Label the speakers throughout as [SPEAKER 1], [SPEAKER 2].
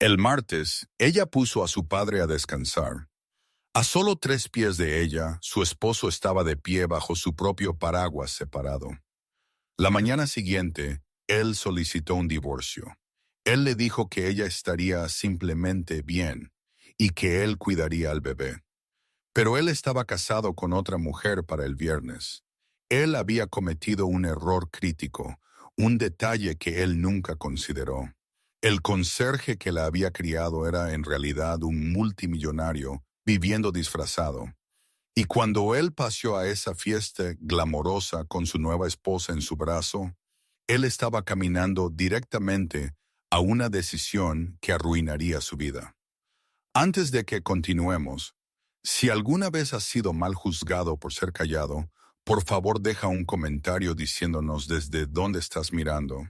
[SPEAKER 1] El martes, ella puso a su padre a descansar. A solo 3 pies de ella, su esposo estaba de pie bajo su propio paraguas separado. La mañana siguiente, él solicitó un divorcio. Él le dijo que ella estaría simplemente bien y que él cuidaría al bebé. Pero él estaba casado con otra mujer para el viernes. Él había cometido un error crítico, un detalle que él nunca consideró. El conserje que la había criado era en realidad un multimillonario viviendo disfrazado. Y cuando él paseó a esa fiesta glamorosa con su nueva esposa en su brazo, él estaba caminando directamente a una decisión que arruinaría su vida. Antes de que continuemos, si alguna vez has sido mal juzgado por ser callado, por favor deja un comentario diciéndonos desde dónde estás mirando.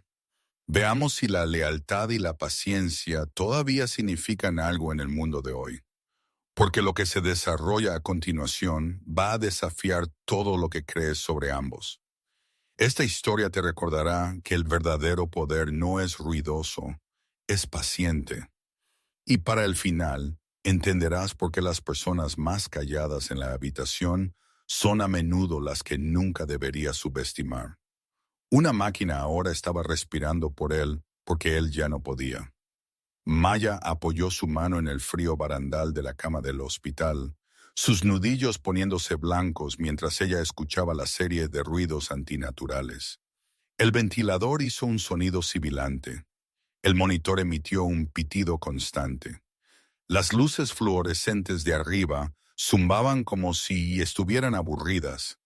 [SPEAKER 1] Veamos si la lealtad y la paciencia todavía significan algo en el mundo de hoy. Porque lo que se desarrolla a continuación va a desafiar todo lo que crees sobre ambos. Esta historia te recordará que el verdadero poder no es ruidoso, es paciente. Y para el final, entenderás por qué las personas más calladas en la habitación son a menudo las que nunca deberías subestimar. Una máquina ahora estaba respirando por él porque él ya no podía. Maya apoyó su mano en el frío barandal de la cama del hospital, sus nudillos poniéndose blancos mientras ella escuchaba la serie de ruidos antinaturales. El ventilador hizo un sonido sibilante. El monitor emitió un pitido constante. Las luces fluorescentes de arriba zumbaban como si estuvieran aburridas.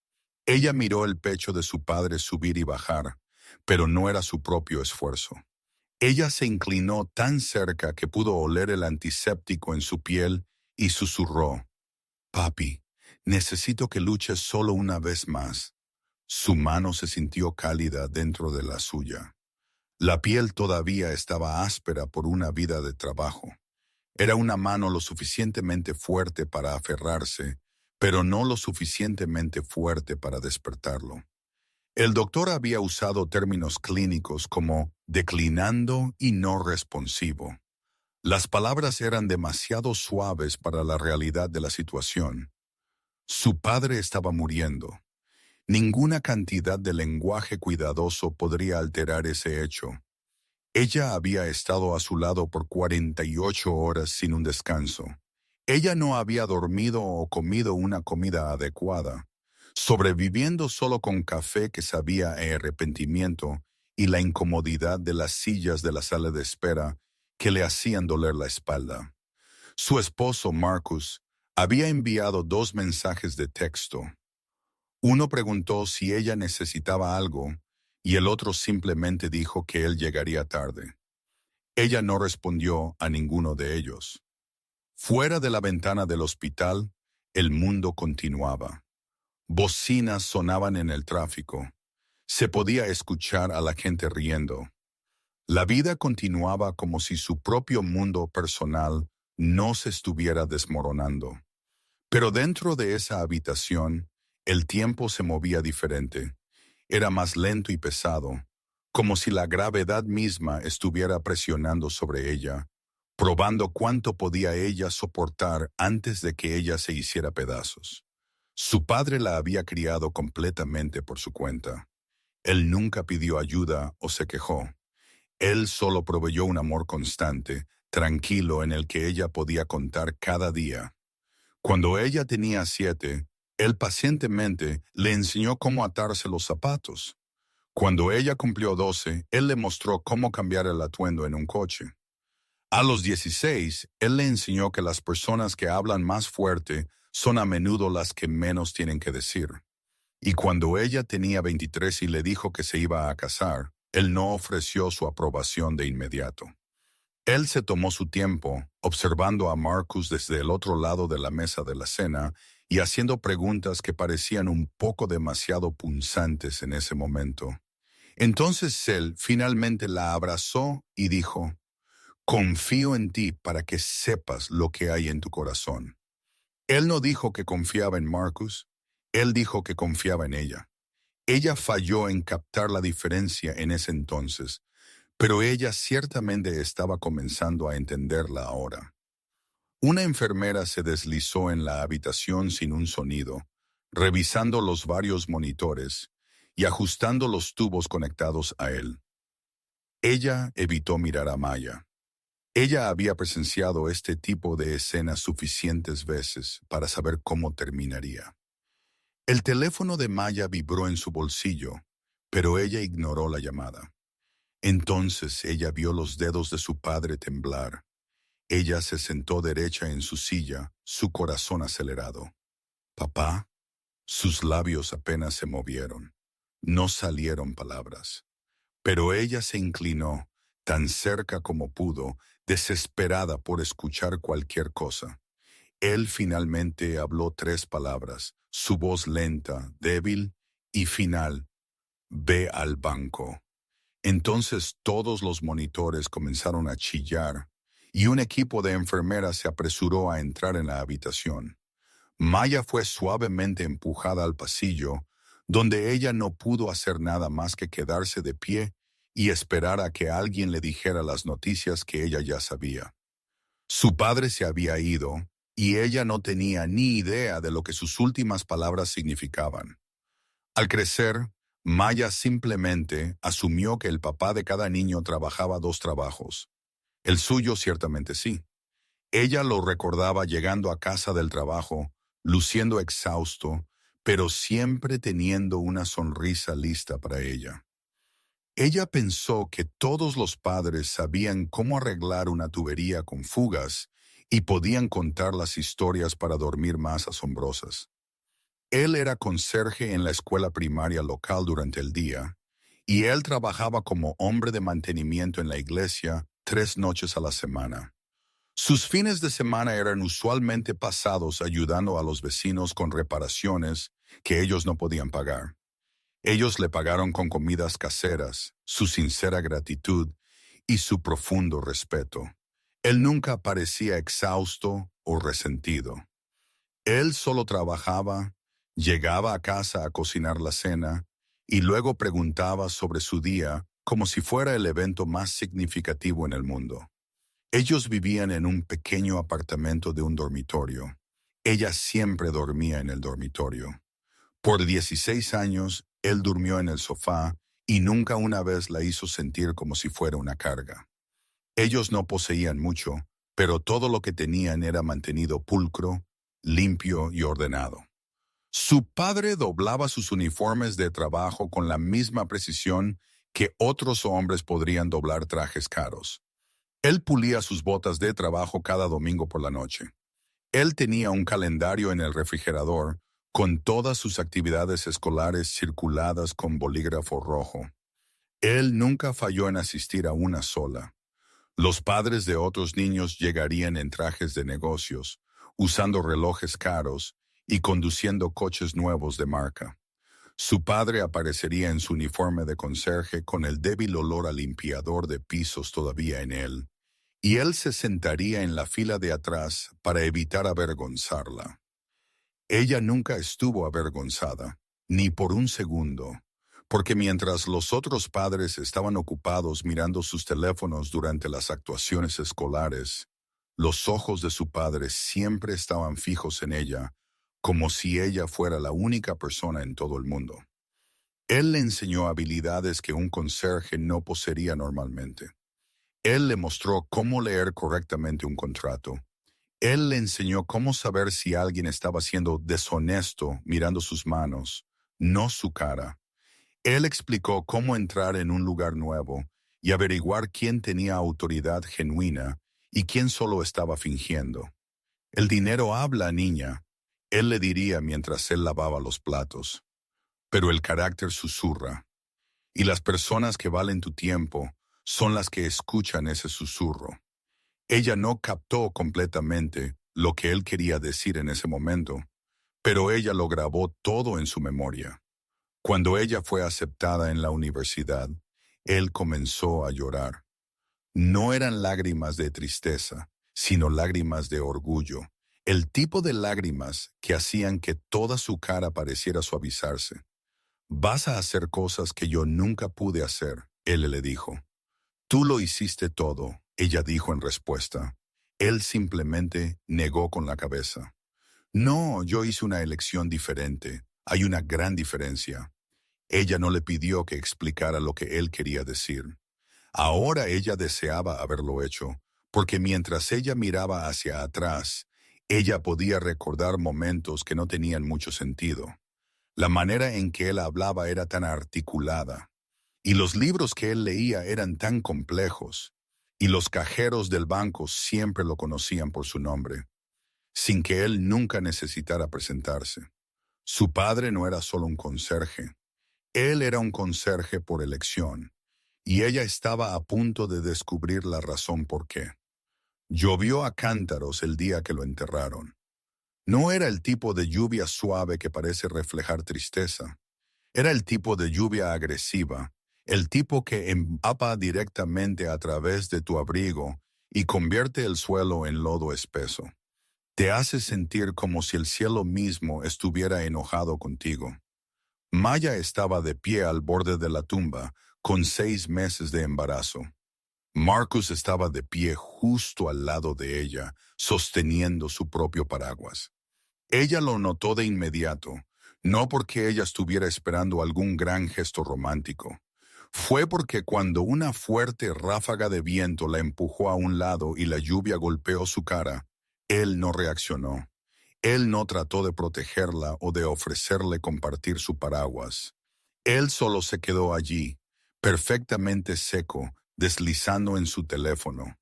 [SPEAKER 1] Ella miró el pecho de su padre subir y bajar, pero no era su propio esfuerzo. Ella se inclinó tan cerca que pudo oler el antiséptico en su piel y susurró: «Papi, necesito que luches solo una vez más». Su mano se sintió cálida dentro de la suya. La piel todavía estaba áspera por una vida de trabajo. Era una mano lo suficientemente fuerte para aferrarse, pero no lo suficientemente fuerte para despertarlo. El doctor había usado términos clínicos como declinando y no responsivo. Las palabras eran demasiado suaves para la realidad de la situación. Su padre estaba muriendo. Ninguna cantidad de lenguaje cuidadoso podría alterar ese hecho. Ella había estado a su lado por 48 horas sin un descanso. Ella no había dormido o comido una comida adecuada, sobreviviendo solo con café que sabía a arrepentimiento y la incomodidad de las sillas de la sala de espera que le hacían doler la espalda. Su esposo, Marcus, había enviado 2 mensajes de texto. Uno preguntó si ella necesitaba algo y el otro simplemente dijo que él llegaría tarde. Ella no respondió a ninguno de ellos. Fuera de la ventana del hospital, el mundo continuaba. Bocinas sonaban en el tráfico. Se podía escuchar a la gente riendo. La vida continuaba como si su propio mundo personal no se estuviera desmoronando. Pero dentro de esa habitación, el tiempo se movía diferente. Era más lento y pesado, como si la gravedad misma estuviera presionando sobre ella, probando cuánto podía ella soportar antes de que ella se hiciera pedazos. Su padre la había criado completamente por su cuenta. Él nunca pidió ayuda o se quejó. Él solo proveyó un amor constante, tranquilo, en el que ella podía contar cada día. Cuando ella tenía 7, él pacientemente le enseñó cómo atarse los zapatos. Cuando ella cumplió 12, él le mostró cómo cambiar el atuendo en un coche. A los 16, él le enseñó que las personas que hablan más fuerte son a menudo las que menos tienen que decir. Y cuando ella tenía 23 y le dijo que se iba a casar, él no ofreció su aprobación de inmediato. Él se tomó su tiempo, observando a Marcus desde el otro lado de la mesa de la cena y haciendo preguntas que parecían un poco demasiado punzantes en ese momento. Entonces él finalmente la abrazó y dijo: «Confío en ti para que sepas lo que hay en tu corazón». Él no dijo que confiaba en Marcus, él dijo que confiaba en ella. Ella falló en captar la diferencia en ese entonces, pero ella ciertamente estaba comenzando a entenderla ahora. Una enfermera se deslizó en la habitación sin un sonido, revisando los varios monitores y ajustando los tubos conectados a él. Ella evitó mirar a Maya. Ella había presenciado este tipo de escenas suficientes veces para saber cómo terminaría. El teléfono de Maya vibró en su bolsillo, pero ella ignoró la llamada. Entonces ella vio los dedos de su padre temblar. Ella se sentó derecha en su silla, su corazón acelerado. «Papá». Sus labios apenas se movieron. No salieron palabras. Pero ella se inclinó, tan cerca como pudo, desesperada por escuchar cualquier cosa. Él finalmente habló 3 palabras, su voz lenta, débil y final: «Ve al banco». Entonces todos los monitores comenzaron a chillar y un equipo de enfermeras se apresuró a entrar en la habitación. Maya fue suavemente empujada al pasillo, donde ella no pudo hacer nada más que quedarse de pie y esperar a que alguien le dijera las noticias que ella ya sabía. Su padre se había ido y ella no tenía ni idea de lo que sus últimas palabras significaban. Al crecer, Maya simplemente asumió que el papá de cada niño trabajaba 2 trabajos. El suyo ciertamente sí. Ella lo recordaba llegando a casa del trabajo, luciendo exhausto, pero siempre teniendo una sonrisa lista para ella. Ella pensó que todos los padres sabían cómo arreglar una tubería con fugas y podían contar las historias para dormir más asombrosas. Él era conserje en la escuela primaria local durante el día, y él trabajaba como hombre de mantenimiento en la iglesia 3 noches a la semana. Sus fines de semana eran usualmente pasados ayudando a los vecinos con reparaciones que ellos no podían pagar. Ellos le pagaron con comidas caseras, su sincera gratitud y su profundo respeto. Él nunca parecía exhausto o resentido. Él solo trabajaba, llegaba a casa a cocinar la cena y luego preguntaba sobre su día como si fuera el evento más significativo en el mundo. Ellos vivían en un pequeño apartamento de un dormitorio. Ella siempre dormía en el dormitorio. Por 16 años, él durmió en el sofá y nunca una vez la hizo sentir como si fuera una carga. Ellos no poseían mucho, pero todo lo que tenían era mantenido pulcro, limpio y ordenado. Su padre doblaba sus uniformes de trabajo con la misma precisión que otros hombres podrían doblar trajes caros. Él pulía sus botas de trabajo cada domingo por la noche. Él tenía un calendario en el refrigerador con todas sus actividades escolares circuladas con bolígrafo rojo. Él nunca falló en asistir a una sola. Los padres de otros niños llegarían en trajes de negocios, usando relojes caros y conduciendo coches nuevos de marca. Su padre aparecería en su uniforme de conserje con el débil olor a limpiador de pisos todavía en él, y él se sentaría en la fila de atrás para evitar avergonzarla. Ella nunca estuvo avergonzada, ni por un segundo, porque mientras los otros padres estaban ocupados mirando sus teléfonos durante las actuaciones escolares, los ojos de su padre siempre estaban fijos en ella, como si ella fuera la única persona en todo el mundo. Él le enseñó habilidades que un conserje no poseería normalmente. Él le mostró cómo leer correctamente un contrato. Él le enseñó cómo saber si alguien estaba siendo deshonesto mirando sus manos, no su cara. Él explicó cómo entrar en un lugar nuevo y averiguar quién tenía autoridad genuina y quién solo estaba fingiendo. «El dinero habla, niña», él le diría mientras él lavaba los platos. «Pero el carácter susurra. Y las personas que valen tu tiempo son las que escuchan ese susurro». Ella no captó completamente lo que él quería decir en ese momento, pero ella lo grabó todo en su memoria. Cuando ella fue aceptada en la universidad, él comenzó a llorar. No eran lágrimas de tristeza, sino lágrimas de orgullo, el tipo de lágrimas que hacían que toda su cara pareciera suavizarse. «Vas a hacer cosas que yo nunca pude hacer», él le dijo. Tú lo hiciste todo, ella dijo en respuesta. Él simplemente negó con la cabeza. No, yo hice una elección diferente. Hay una gran diferencia. Ella no le pidió que explicara lo que él quería decir. Ahora ella deseaba haberlo hecho, porque mientras ella miraba hacia atrás, ella podía recordar momentos que no tenían mucho sentido. La manera en que él hablaba era tan articulada, y los libros que él leía eran tan complejos, y los cajeros del banco siempre lo conocían por su nombre, sin que él nunca necesitara presentarse. Su padre no era solo un conserje, él era un conserje por elección, y ella estaba a punto de descubrir la razón por qué. Llovió a cántaros el día que lo enterraron. No era el tipo de lluvia suave que parece reflejar tristeza. Era el tipo de lluvia agresiva, el tipo que empapa directamente a través de tu abrigo y convierte el suelo en lodo espeso. Te hace sentir como si el cielo mismo estuviera enojado contigo. Maya estaba de pie al borde de la tumba, con 6 meses de embarazo. Marcus estaba de pie justo al lado de ella, sosteniendo su propio paraguas. Ella lo notó de inmediato, no porque ella estuviera esperando algún gran gesto romántico. Fue porque cuando una fuerte ráfaga de viento la empujó a un lado y la lluvia golpeó su cara, él no reaccionó. Él no trató de protegerla o de ofrecerle compartir su paraguas. Él solo se quedó allí, perfectamente seco, deslizando en su teléfono.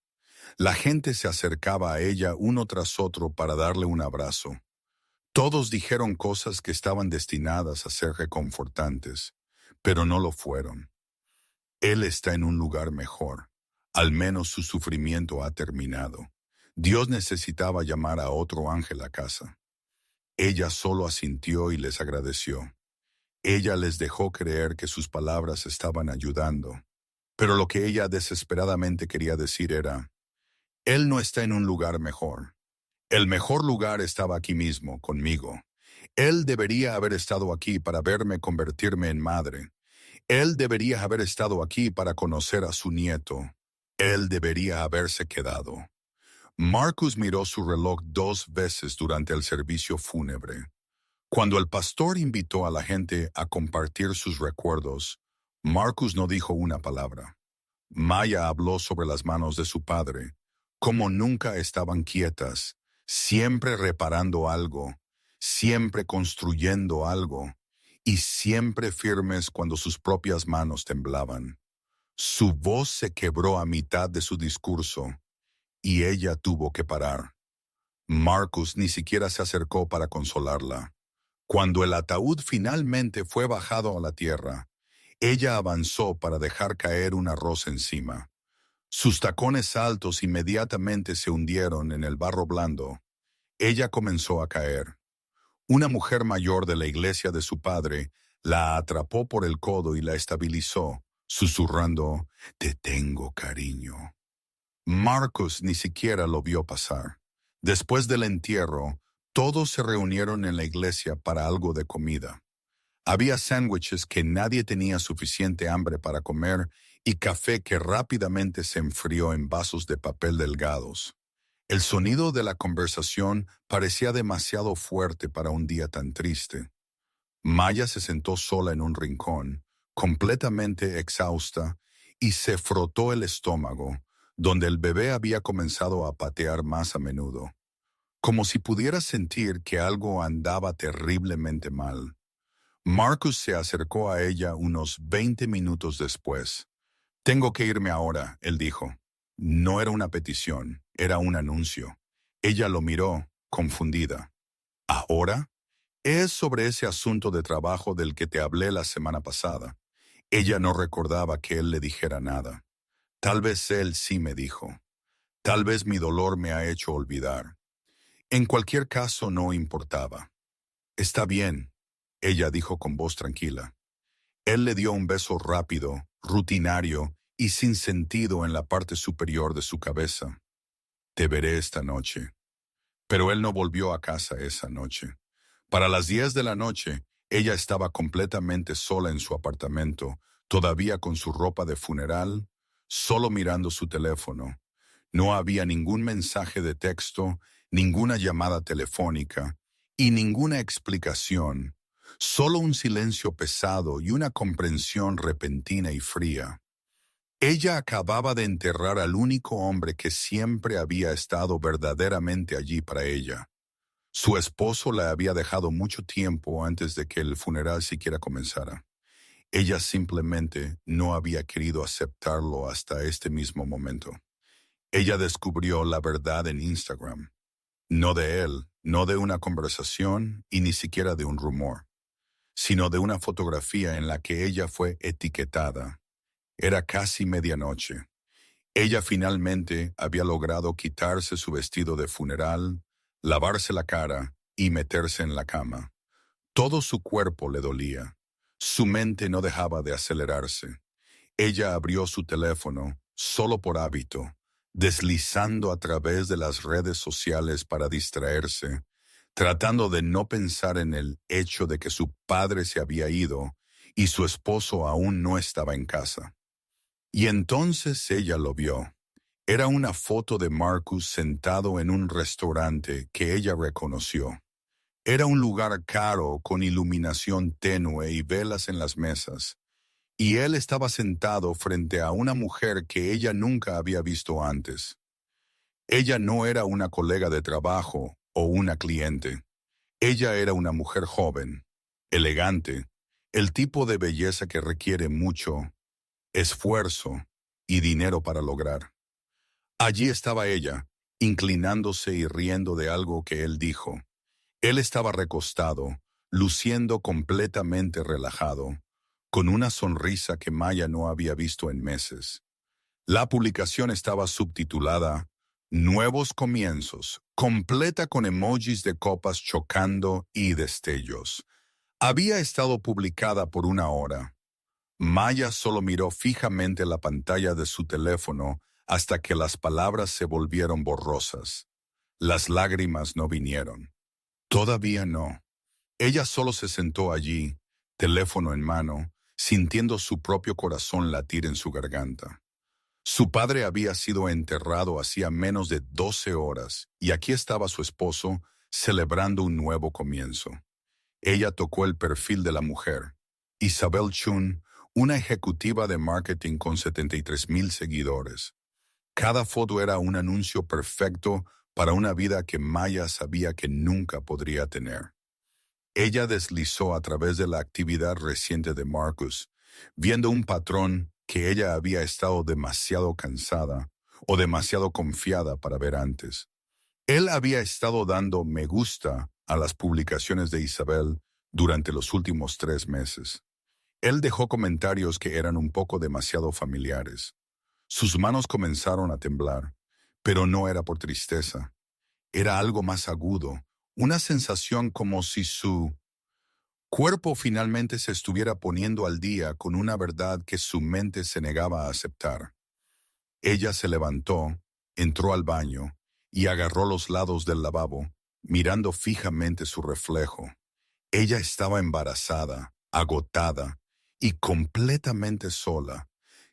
[SPEAKER 1] La gente se acercaba a ella uno tras otro para darle un abrazo. Todos dijeron cosas que estaban destinadas a ser reconfortantes, pero no lo fueron. Él está en un lugar mejor. Al menos su sufrimiento ha terminado. Dios necesitaba llamar a otro ángel a casa. Ella solo asintió y les agradeció. Ella les dejó creer que sus palabras estaban ayudando. Pero lo que ella desesperadamente quería decir era, él no está en un lugar mejor. El mejor lugar estaba aquí mismo, conmigo. Él debería haber estado aquí para verme convertirme en madre. Él debería haber estado aquí para conocer a su nieto. Él debería haberse quedado. Marcus miró su reloj 2 veces durante el servicio fúnebre. Cuando el pastor invitó a la gente a compartir sus recuerdos, Marcus no dijo una palabra. Maya habló sobre las manos de su padre, como nunca estaban quietas, siempre reparando algo, siempre construyendo algo, y siempre firmes cuando sus propias manos temblaban. Su voz se quebró a mitad de su discurso, y ella tuvo que parar. Marcus ni siquiera se acercó para consolarla. Cuando el ataúd finalmente fue bajado a la tierra, ella avanzó para dejar caer una rosa encima. Sus tacones altos inmediatamente se hundieron en el barro blando. Ella comenzó a caer. Una mujer mayor de la iglesia de su padre la atrapó por el codo y la estabilizó, susurrando, «Te tengo cariño». Marcus ni siquiera lo vio pasar. Después del entierro, todos se reunieron en la iglesia para algo de comida. Había sándwiches que nadie tenía suficiente hambre para comer y café que rápidamente se enfrió en vasos de papel delgados. El sonido de la conversación parecía demasiado fuerte para un día tan triste. Maya se sentó sola en un rincón, completamente exhausta, y se frotó el estómago, donde el bebé había comenzado a patear más a menudo, como si pudiera sentir que algo andaba terriblemente mal. Marcus se acercó a ella unos 20 minutos después. «Tengo que irme ahora», él dijo. No era una petición, era un anuncio. Ella lo miró, confundida. «¿Ahora?» «Es sobre ese asunto de trabajo del que te hablé la semana pasada». Ella no recordaba que él le dijera nada. Tal vez él sí me dijo. Tal vez mi dolor me ha hecho olvidar. En cualquier caso no importaba. «Está bien», ella dijo con voz tranquila. Él le dio un beso rápido, rutinario y sin sentido en la parte superior de su cabeza. «Te veré esta noche». Pero él no volvió a casa esa noche. Para las 10 de la noche, ella estaba completamente sola en su apartamento, todavía con su ropa de funeral, solo mirando su teléfono. No había ningún mensaje de texto, ninguna llamada telefónica y ninguna explicación, solo un silencio pesado y una comprensión repentina y fría. Ella acababa de enterrar al único hombre que siempre había estado verdaderamente allí para ella. Su esposo la había dejado mucho tiempo antes de que el funeral siquiera comenzara. Ella simplemente no había querido aceptarlo hasta este mismo momento. Ella descubrió la verdad en Instagram. No de él, no de una conversación y ni siquiera de un rumor, sino de una fotografía en la que ella fue etiquetada. Era casi medianoche. Ella finalmente había logrado quitarse su vestido de funeral, lavarse la cara y meterse en la cama. Todo su cuerpo le dolía. Su mente no dejaba de acelerarse. Ella abrió su teléfono, solo por hábito, deslizando a través de las redes sociales para distraerse, tratando de no pensar en el hecho de que su padre se había ido y su esposo aún no estaba en casa. Y entonces ella lo vio. Era una foto de Marcus sentado en un restaurante que ella reconoció. Era un lugar caro con iluminación tenue y velas en las mesas, y él estaba sentado frente a una mujer que ella nunca había visto antes. Ella no era una colega de trabajo o una cliente. Ella era una mujer joven, elegante, el tipo de belleza que requiere mucho esfuerzo y dinero para lograr. Allí estaba ella, inclinándose y riendo de algo que él dijo. Él estaba recostado, luciendo completamente relajado, con una sonrisa que Maya no había visto en meses. La publicación estaba subtitulada Nuevos comienzos, completa con emojis de copas chocando y destellos. Había estado publicada por una hora. Maya solo miró fijamente la pantalla de su teléfono hasta que las palabras se volvieron borrosas. Las lágrimas no vinieron. Todavía no. Ella solo se sentó allí, teléfono en mano, sintiendo su propio corazón latir en su garganta. Su padre había sido enterrado hacía menos de 12 horas y aquí estaba su esposo celebrando un nuevo comienzo. Ella tocó el perfil de la mujer. Isabel Chun, una ejecutiva de marketing con 73,000 seguidores. Cada foto era un anuncio perfecto para una vida que Maya sabía que nunca podría tener. Ella deslizó a través de la actividad reciente de Marcus, viendo un patrón que ella había estado demasiado cansada o demasiado confiada para ver antes. Él había estado dando me gusta a las publicaciones de Isabel durante los últimos 3 meses. Él dejó comentarios que eran un poco demasiado familiares. Sus manos comenzaron a temblar, pero no era por tristeza. Era algo más agudo, una sensación como si su cuerpo finalmente se estuviera poniendo al día con una verdad que su mente se negaba a aceptar. Ella se levantó, entró al baño y agarró los lados del lavabo, mirando fijamente su reflejo. Ella estaba embarazada, agotada y completamente sola,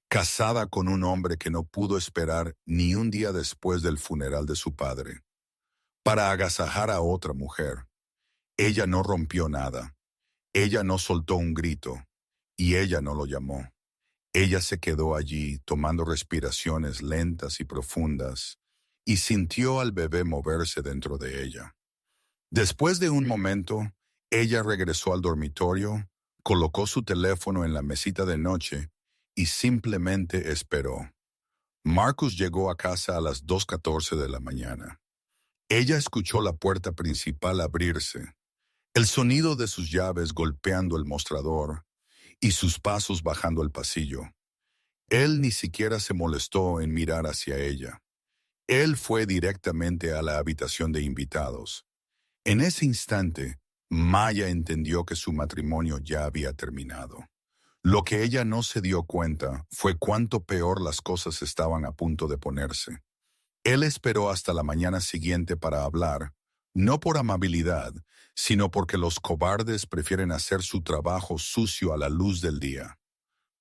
[SPEAKER 1] casada con un hombre que no pudo esperar ni un día después del funeral de su padre, para agasajar a otra mujer. Ella no rompió nada. Ella no soltó un grito, y ella no lo llamó. Ella se quedó allí tomando respiraciones lentas y profundas, y sintió al bebé moverse dentro de ella. Después de un momento, ella regresó al dormitorio, colocó su teléfono en la mesita de noche y simplemente esperó. Marcus llegó a casa a las 2:14 de la mañana. Ella escuchó la puerta principal abrirse, el sonido de sus llaves golpeando el mostrador y sus pasos bajando el pasillo. Él ni siquiera se molestó en mirar hacia ella. Él fue directamente a la habitación de invitados. En ese instante, Maya entendió que su matrimonio ya había terminado. Lo que ella no se dio cuenta fue cuánto peor las cosas estaban a punto de ponerse. Él esperó hasta la mañana siguiente para hablar, no por amabilidad, sino porque los cobardes prefieren hacer su trabajo sucio a la luz del día.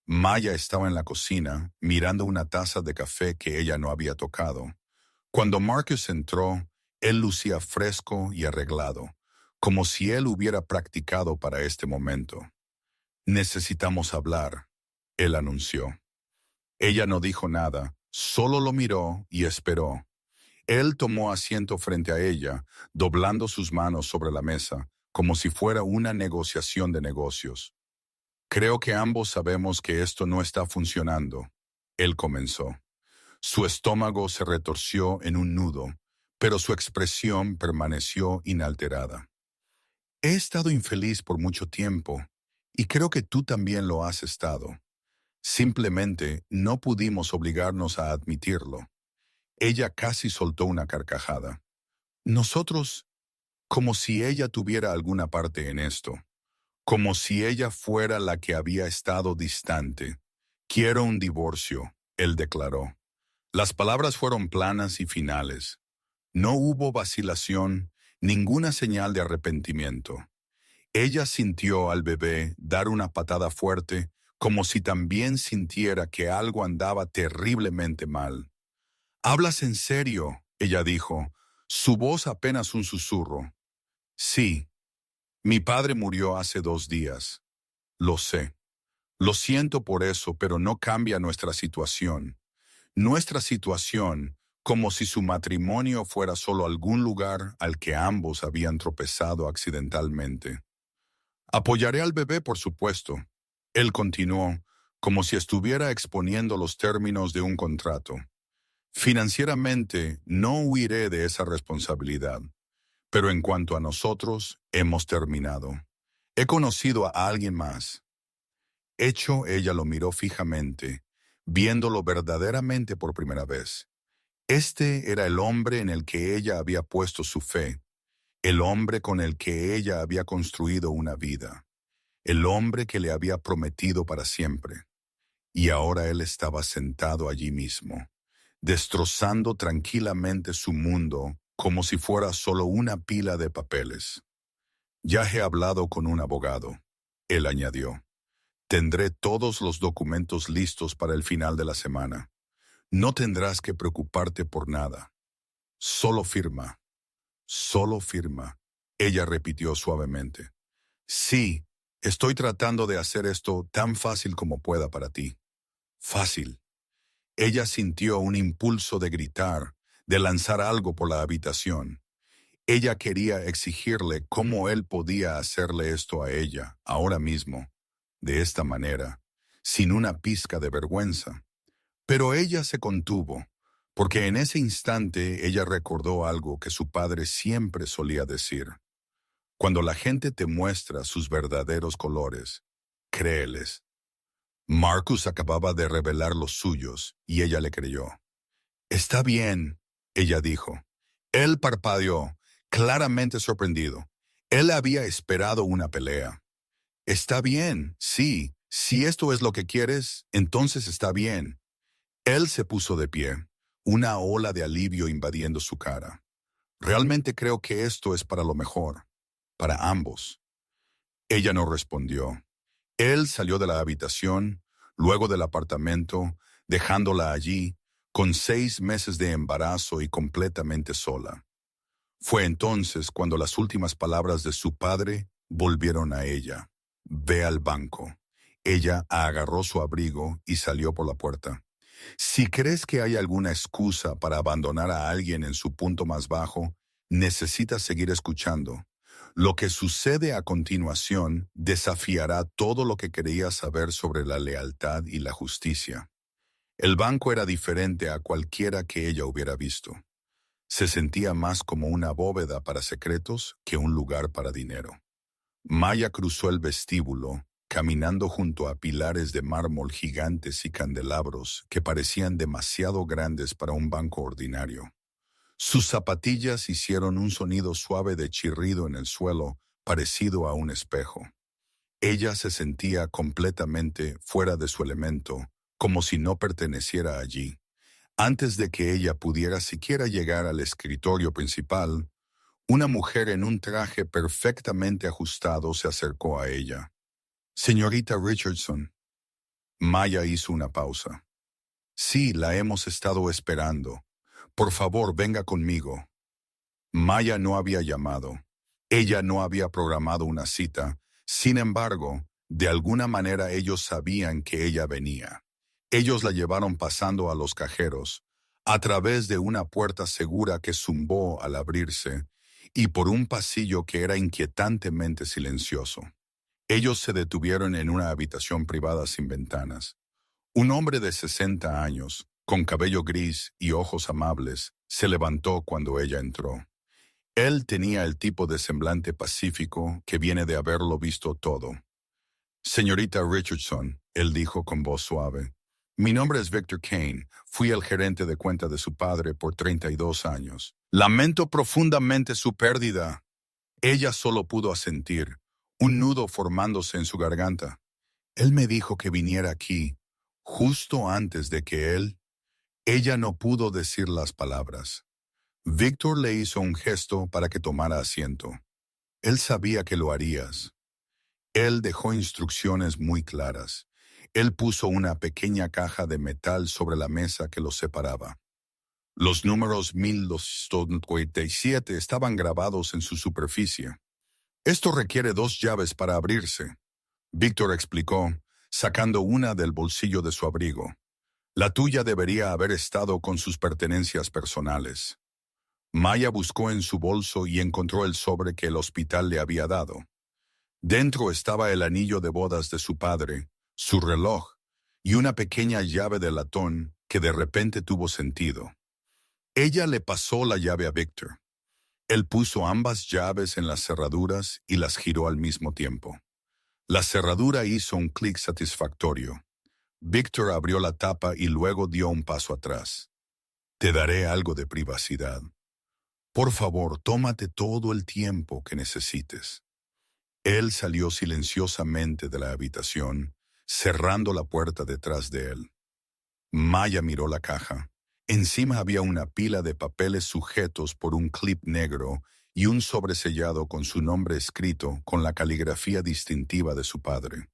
[SPEAKER 1] Maya estaba en la cocina, mirando una taza de café que ella no había tocado. Cuando Marcus entró, él lucía fresco y arreglado, como si él hubiera practicado para este momento. Necesitamos hablar, él anunció. Ella no dijo nada, solo lo miró y esperó. Él tomó asiento frente a ella, doblando sus manos sobre la mesa, como si fuera una negociación de negocios. Creo que ambos sabemos que esto no está funcionando. Él comenzó. Su estómago se retorció en un nudo, pero su expresión permaneció inalterada. He estado infeliz por mucho tiempo, y creo que tú también lo has estado. Simplemente no pudimos obligarnos a admitirlo. Ella casi soltó una carcajada. Nosotros, como si ella tuviera alguna parte en esto, como si ella fuera la que había estado distante. Quiero un divorcio, él declaró. Las palabras fueron planas y finales. No hubo vacilación, ninguna señal de arrepentimiento. Ella sintió al bebé dar una patada fuerte, como si también sintiera que algo andaba terriblemente mal. «¿Hablas en serio?», ella dijo, su voz apenas un susurro. «Sí, mi padre murió hace 2 días. Lo sé. Lo siento por eso, pero no cambia nuestra situación. Nuestra situación, como si su matrimonio fuera solo algún lugar al que ambos habían tropezado accidentalmente. Apoyaré al bebé, por supuesto». Él continuó, como si estuviera exponiendo los términos de un contrato. «Financieramente, no huiré de esa responsabilidad. Pero en cuanto a nosotros, hemos terminado. He conocido a alguien más». Hecho, ella lo miró fijamente, viéndolo verdaderamente por primera vez. Este era el hombre en el que ella había puesto su fe, el hombre con el que ella había construido una vida, el hombre que le había prometido para siempre. Y ahora él estaba sentado allí mismo, destrozando tranquilamente su mundo como si fuera solo una pila de papeles. «Ya he hablado con un abogado», él añadió. «Tendré todos los documentos listos para el final de la semana. No tendrás que preocuparte por nada. Solo firma, solo firma», ella repitió suavemente. «Sí, estoy tratando de hacer esto tan fácil como pueda para ti». «Fácil». Ella sintió un impulso de gritar, de lanzar algo por la habitación. Ella quería exigirle cómo él podía hacerle esto a ella, ahora mismo, de esta manera, sin una pizca de vergüenza. Pero ella se contuvo, porque en ese instante ella recordó algo que su padre siempre solía decir. Cuando la gente te muestra sus verdaderos colores, créeles. Marcus acababa de revelar los suyos, y ella le creyó. «Está bien», ella dijo. Él parpadeó, claramente sorprendido. Él había esperado una pelea. «Está bien, sí. Si esto es lo que quieres, entonces está bien». Él se puso de pie, una ola de alivio invadiendo su cara. «Realmente creo que esto es para lo mejor, para ambos». Ella no respondió. Él salió de la habitación, luego del apartamento, dejándola allí, con 6 meses de embarazo y completamente sola. Fue entonces cuando las últimas palabras de su padre volvieron a ella. «Ve al banco». Ella agarró su abrigo y salió por la puerta. Si crees que hay alguna excusa para abandonar a alguien en su punto más bajo, necesitas seguir escuchando. Lo que sucede a continuación desafiará todo lo que querías saber sobre la lealtad y la justicia. El banco era diferente a cualquiera que ella hubiera visto. Se sentía más como una bóveda para secretos que un lugar para dinero. Maya cruzó el vestíbulo, caminando junto a pilares de mármol gigantes y candelabros que parecían demasiado grandes para un banco ordinario. Sus zapatillas hicieron un sonido suave de chirrido en el suelo, parecido a un espejo. Ella se sentía completamente fuera de su elemento, como si no perteneciera allí. Antes de que ella pudiera siquiera llegar al escritorio principal, una mujer en un traje perfectamente ajustado se acercó a ella. «Señorita Richardson». Maya hizo una pausa. Sí, la hemos estado esperando. Por favor, venga conmigo. Maya no había llamado. Ella no había programado una cita. Sin embargo, de alguna manera ellos sabían que ella venía. Ellos la llevaron pasando a los cajeros, a través de una puerta segura que zumbó al abrirse, y por un pasillo que era inquietantemente silencioso. Ellos se detuvieron en una habitación privada sin ventanas. Un hombre de 60 años, con cabello gris y ojos amables, se levantó cuando ella entró. Él tenía el tipo de semblante pacífico que viene de haberlo visto todo. Señorita Richardson, él dijo con voz suave, mi nombre es Victor Kane, fui el gerente de cuenta de su padre por 32 años. Lamento profundamente su pérdida. Ella solo pudo asentir, un nudo formándose en su garganta. Él me dijo que viniera aquí, justo antes de que ella no pudo decir las palabras. Víctor le hizo un gesto para que tomara asiento. Él sabía que lo harías. Él dejó instrucciones muy claras. Él puso una pequeña caja de metal sobre la mesa que los separaba. Los números 1257 estaban grabados en su superficie. Esto requiere 2 llaves para abrirse, Víctor explicó, sacando una del bolsillo de su abrigo. La tuya debería haber estado con sus pertenencias personales. Maya buscó en su bolso y encontró el sobre que el hospital le había dado. Dentro estaba el anillo de bodas de su padre, su reloj y una pequeña llave de latón que de repente tuvo sentido. Ella le pasó la llave a Víctor. Él puso ambas llaves en las cerraduras y las giró al mismo tiempo. La cerradura hizo un clic satisfactorio. Víctor abrió la tapa y luego dio un paso atrás. Te daré algo de privacidad. Por favor, tómate todo el tiempo que necesites. Él salió silenciosamente de la habitación, cerrando la puerta detrás de él. Maya miró la caja. Encima había una pila de papeles sujetos por un clip negro y un sobresellado con su nombre escrito con la caligrafía distintiva de su padre.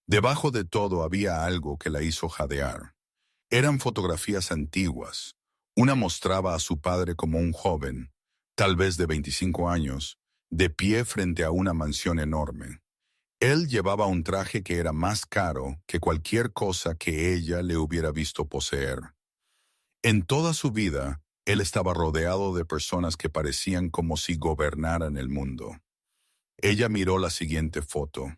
[SPEAKER 1] Debajo de todo había algo que la hizo jadear. Eran fotografías antiguas. Una mostraba a su padre como un joven, tal vez de 25 años, de pie frente a una mansión enorme. Él llevaba un traje que era más caro que cualquier cosa que ella le hubiera visto poseer. En toda su vida, él estaba rodeado de personas que parecían como si gobernaran el mundo. Ella miró la siguiente foto.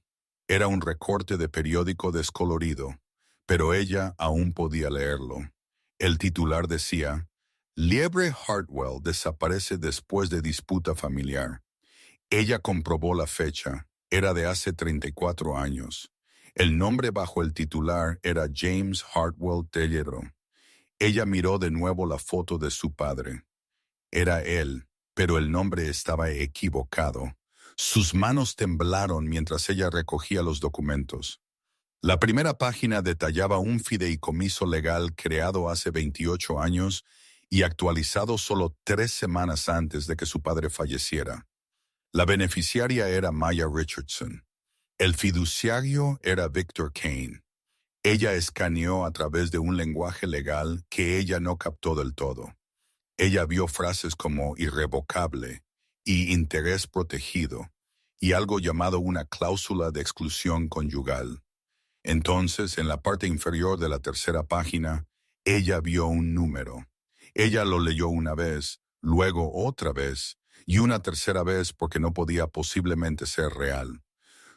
[SPEAKER 1] Era un recorte de periódico descolorido, pero ella aún podía leerlo. El titular decía, Liebre Hartwell desaparece después de disputa familiar. Ella comprobó la fecha. Era de hace 34 años. El nombre bajo el titular era James Hartwell Telledro. Ella miró de nuevo la foto de su padre. Era él, pero el nombre estaba equivocado. Sus manos temblaron mientras ella recogía los documentos. La primera página detallaba un fideicomiso legal creado hace 28 años y actualizado solo 3 semanas antes de que su padre falleciera. La beneficiaria era Maya Richardson. El fiduciario era Victor Kane. Ella escaneó a través de un lenguaje legal que ella no captó del todo. Ella vio frases como irrevocable y interés protegido y algo llamado una cláusula de exclusión conyugal. Entonces, en la parte inferior de la tercera página, ella vio un número. Ella lo leyó una vez, luego otra vez y una tercera vez porque no podía posiblemente ser real.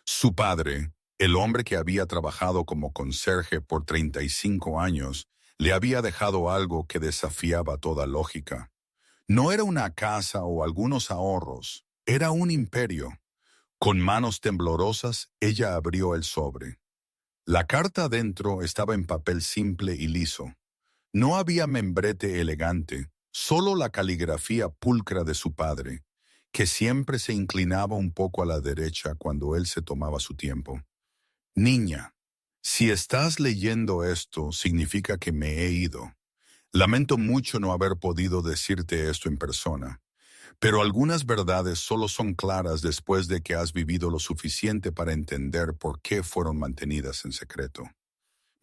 [SPEAKER 1] Su padre, el hombre que había trabajado como conserje por 35 años, le había dejado algo que desafiaba toda lógica. No era una casa o algunos ahorros, era un imperio. Con manos temblorosas, ella abrió el sobre. La carta adentro estaba en papel simple y liso. No había membrete elegante, solo la caligrafía pulcra de su padre, que siempre se inclinaba un poco a la derecha cuando él se tomaba su tiempo. Niña, si estás leyendo esto, significa que me he ido. Lamento mucho no haber podido decirte esto en persona, pero algunas verdades solo son claras después de que has vivido lo suficiente para entender por qué fueron mantenidas en secreto.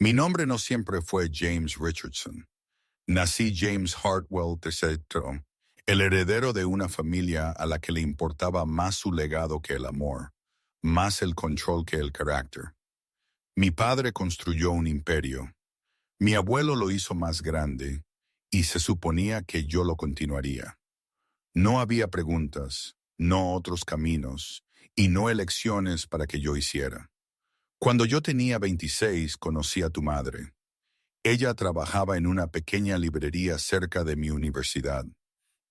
[SPEAKER 1] Mi nombre no siempre fue James Richardson. Nací James Hartwell III, el heredero de una familia a la que le importaba más su legado que el amor, más el control que el carácter. Mi padre construyó un imperio. Mi abuelo lo hizo más grande y se suponía que yo lo continuaría. No había preguntas, no otros caminos y no elecciones para que yo hiciera. Cuando yo tenía 26 conocí a tu madre. Ella trabajaba en una pequeña librería cerca de mi universidad.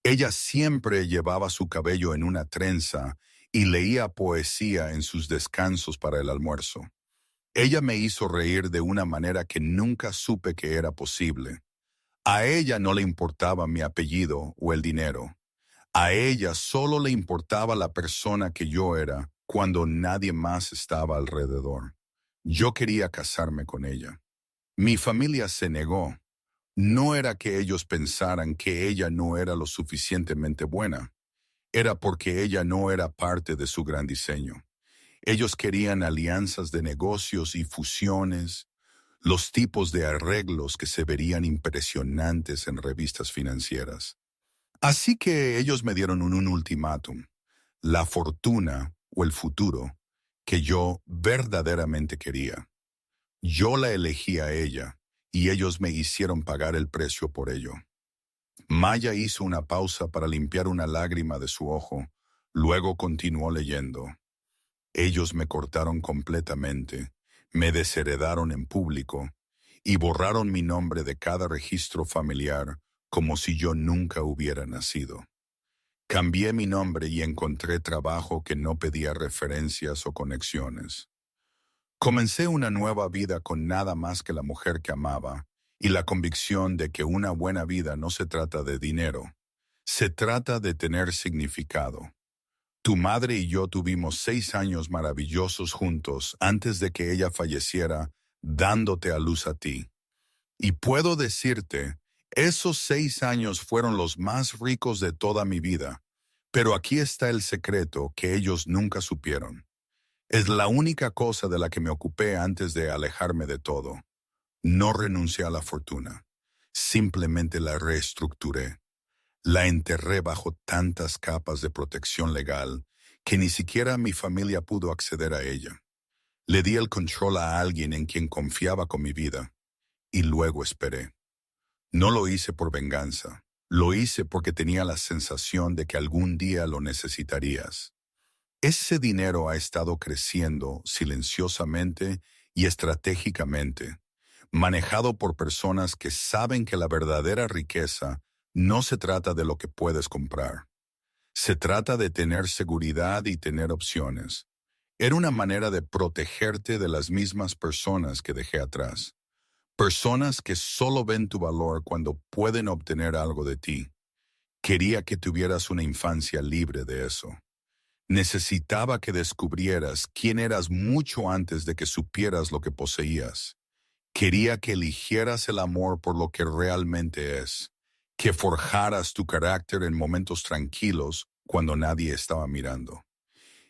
[SPEAKER 1] Ella siempre llevaba su cabello en una trenza y leía poesía en sus descansos para el almuerzo. Ella me hizo reír de una manera que nunca supe que era posible. A ella no le importaba mi apellido o el dinero. A ella solo le importaba la persona que yo era cuando nadie más estaba alrededor. Yo quería casarme con ella. Mi familia se negó. No era que ellos pensaran que ella no era lo suficientemente buena. Era porque ella no era parte de su gran diseño. Ellos querían alianzas de negocios y fusiones, los tipos de arreglos que se verían impresionantes en revistas financieras. Así que ellos me dieron un ultimátum, la fortuna o el futuro que yo verdaderamente quería. Yo la elegí a ella y ellos me hicieron pagar el precio por ello. Maya hizo una pausa para limpiar una lágrima de su ojo, luego continuó leyendo. Ellos me cortaron completamente, me desheredaron en público y borraron mi nombre de cada registro familiar como si yo nunca hubiera nacido. Cambié mi nombre y encontré trabajo que no pedía referencias o conexiones. Comencé una nueva vida con nada más que la mujer que amaba y la convicción de que una buena vida no se trata de dinero, se trata de tener significado. Tu madre y yo tuvimos 6 años maravillosos juntos antes de que ella falleciera, dándote a luz a ti. Y puedo decirte, esos 6 años fueron los más ricos de toda mi vida, pero aquí está el secreto que ellos nunca supieron. Es la única cosa de la que me ocupé antes de alejarme de todo. No renuncié a la fortuna, simplemente la reestructuré. La enterré bajo tantas capas de protección legal que ni siquiera mi familia pudo acceder a ella. Le di el control a alguien en quien confiaba con mi vida, y luego esperé. No lo hice por venganza, lo hice porque tenía la sensación de que algún día lo necesitarías. Ese dinero ha estado creciendo silenciosamente y estratégicamente, manejado por personas que saben que la verdadera riqueza no se trata de lo que puedes comprar. Se trata de tener seguridad y tener opciones. Era una manera de protegerte de las mismas personas que dejé atrás. Personas que solo ven tu valor cuando pueden obtener algo de ti. Quería que tuvieras una infancia libre de eso. Necesitaba que descubrieras quién eras mucho antes de que supieras lo que poseías. Quería que eligieras el amor por lo que realmente es, que forjaras tu carácter en momentos tranquilos cuando nadie estaba mirando.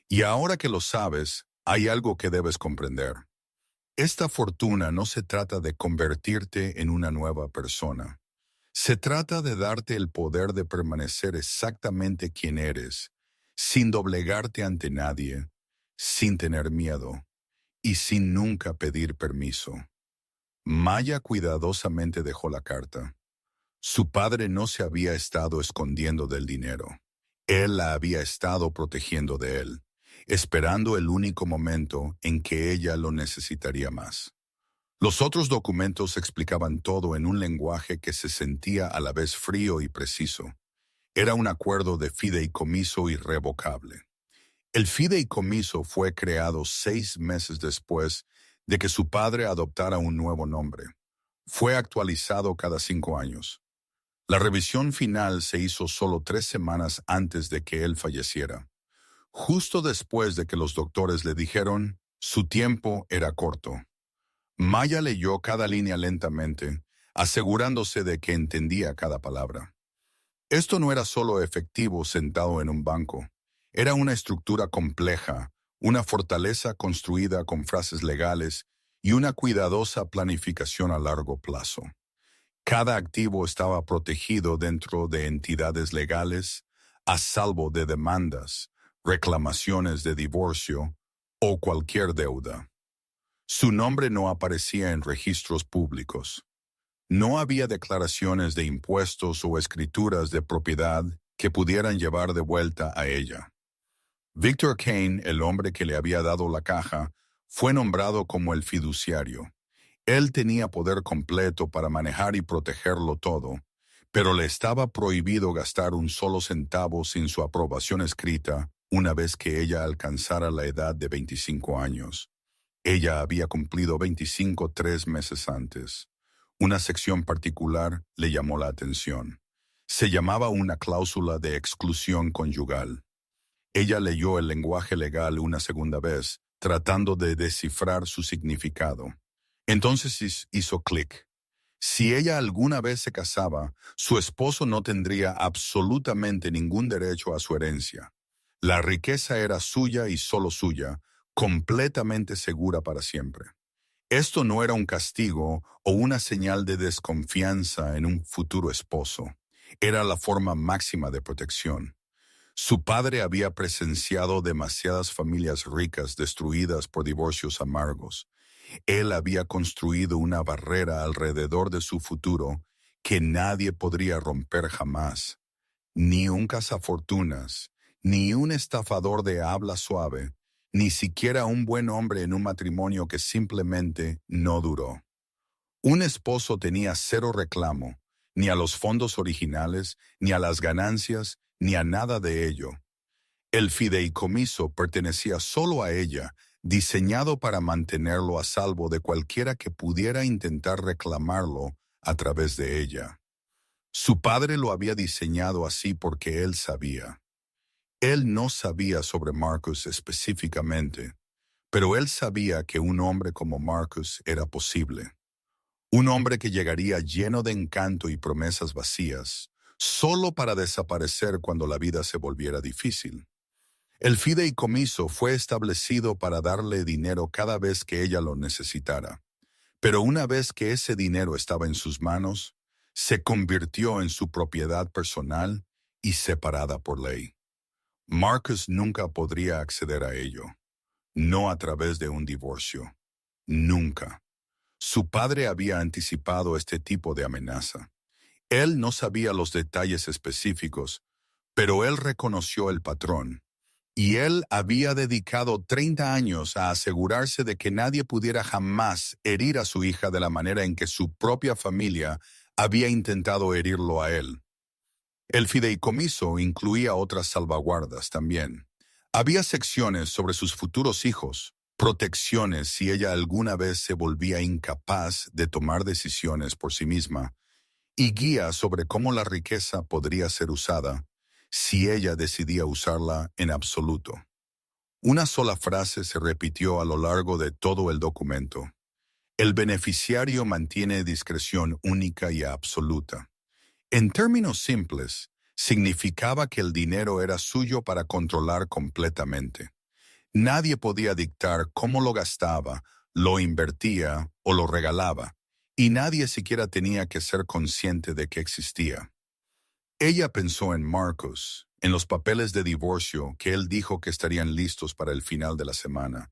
[SPEAKER 1] Y ahora que lo sabes, hay algo que debes comprender. Esta fortuna no se trata de convertirte en una nueva persona. Se trata de darte el poder de permanecer exactamente quien eres, sin doblegarte ante nadie, sin tener miedo y sin nunca pedir permiso. Maya cuidadosamente dejó la carta. Su padre no se había estado escondiendo del dinero. Él la había estado protegiendo de él, esperando el único momento en que ella lo necesitaría más. Los otros documentos explicaban todo en un lenguaje que se sentía a la vez frío y preciso. Era un acuerdo de fideicomiso irrevocable. El fideicomiso fue creado 6 meses después de que su padre adoptara un nuevo nombre. Fue actualizado cada 5 años. La revisión final se hizo solo 3 semanas antes de que él falleciera. Justo después de que los doctores le dijeron, su tiempo era corto. Maya leyó cada línea lentamente, asegurándose de que entendía cada palabra. Esto no era solo efectivo sentado en un banco. Era una estructura compleja, una fortaleza construida con frases legales y una cuidadosa planificación a largo plazo. Cada activo estaba protegido dentro de entidades legales, a salvo de demandas, reclamaciones de divorcio o cualquier deuda. Su nombre no aparecía en registros públicos. No había declaraciones de impuestos o escrituras de propiedad que pudieran llevar de vuelta a ella. Victor Kane, el hombre que le había dado la caja, fue nombrado como el fiduciario. Él tenía poder completo para manejar y protegerlo todo, pero le estaba prohibido gastar un solo centavo sin su aprobación escrita una vez que ella alcanzara la edad de 25 años. Ella había cumplido 25 3 meses antes. Una sección particular le llamó la atención. Se llamaba una cláusula de exclusión conyugal. Ella leyó el lenguaje legal una segunda vez, tratando de descifrar su significado. Entonces hizo clic. Si ella alguna vez se casaba, su esposo no tendría absolutamente ningún derecho a su herencia. La riqueza era suya y solo suya, completamente segura para siempre. Esto no era un castigo o una señal de desconfianza en un futuro esposo. Era la forma máxima de protección. Su padre había presenciado demasiadas familias ricas destruidas por divorcios amargos. Él había construido una barrera alrededor de su futuro que nadie podría romper jamás. Ni un cazafortunas, ni un estafador de habla suave, ni siquiera un buen hombre en un matrimonio que simplemente no duró. Un esposo tenía cero reclamo, ni a los fondos originales, ni a las ganancias, ni a nada de ello. El fideicomiso pertenecía solo a ella, diseñado para mantenerlo a salvo de cualquiera que pudiera intentar reclamarlo a través de ella. Su padre lo había diseñado así porque él sabía. Él no sabía sobre Marcus específicamente, pero él sabía que un hombre como Marcus era posible. Un hombre que llegaría lleno de encanto y promesas vacías, solo para desaparecer cuando la vida se volviera difícil. El fideicomiso fue establecido para darle dinero cada vez que ella lo necesitara, pero una vez que ese dinero estaba en sus manos, se convirtió en su propiedad personal y separada por ley. Marcus nunca podría acceder a ello, no a través de un divorcio. Nunca. Su padre había anticipado este tipo de amenaza. Él no sabía los detalles específicos, pero él reconoció el patrón. Y él había dedicado 30 años a asegurarse de que nadie pudiera jamás herir a su hija de la manera en que su propia familia había intentado herirlo a él. El fideicomiso incluía otras salvaguardas también. Había secciones sobre sus futuros hijos, protecciones si ella alguna vez se volvía incapaz de tomar decisiones por sí misma, y guías sobre cómo la riqueza podría ser usada si ella decidía usarla en absoluto. Una sola frase se repitió a lo largo de todo el documento. El beneficiario mantiene discreción única y absoluta. En términos simples, significaba que el dinero era suyo para controlar completamente. Nadie podía dictar cómo lo gastaba, lo invertía o lo regalaba, y nadie siquiera tenía que ser consciente de que existía. Ella pensó en Marcus, en los papeles de divorcio que él dijo que estarían listos para el final de la semana,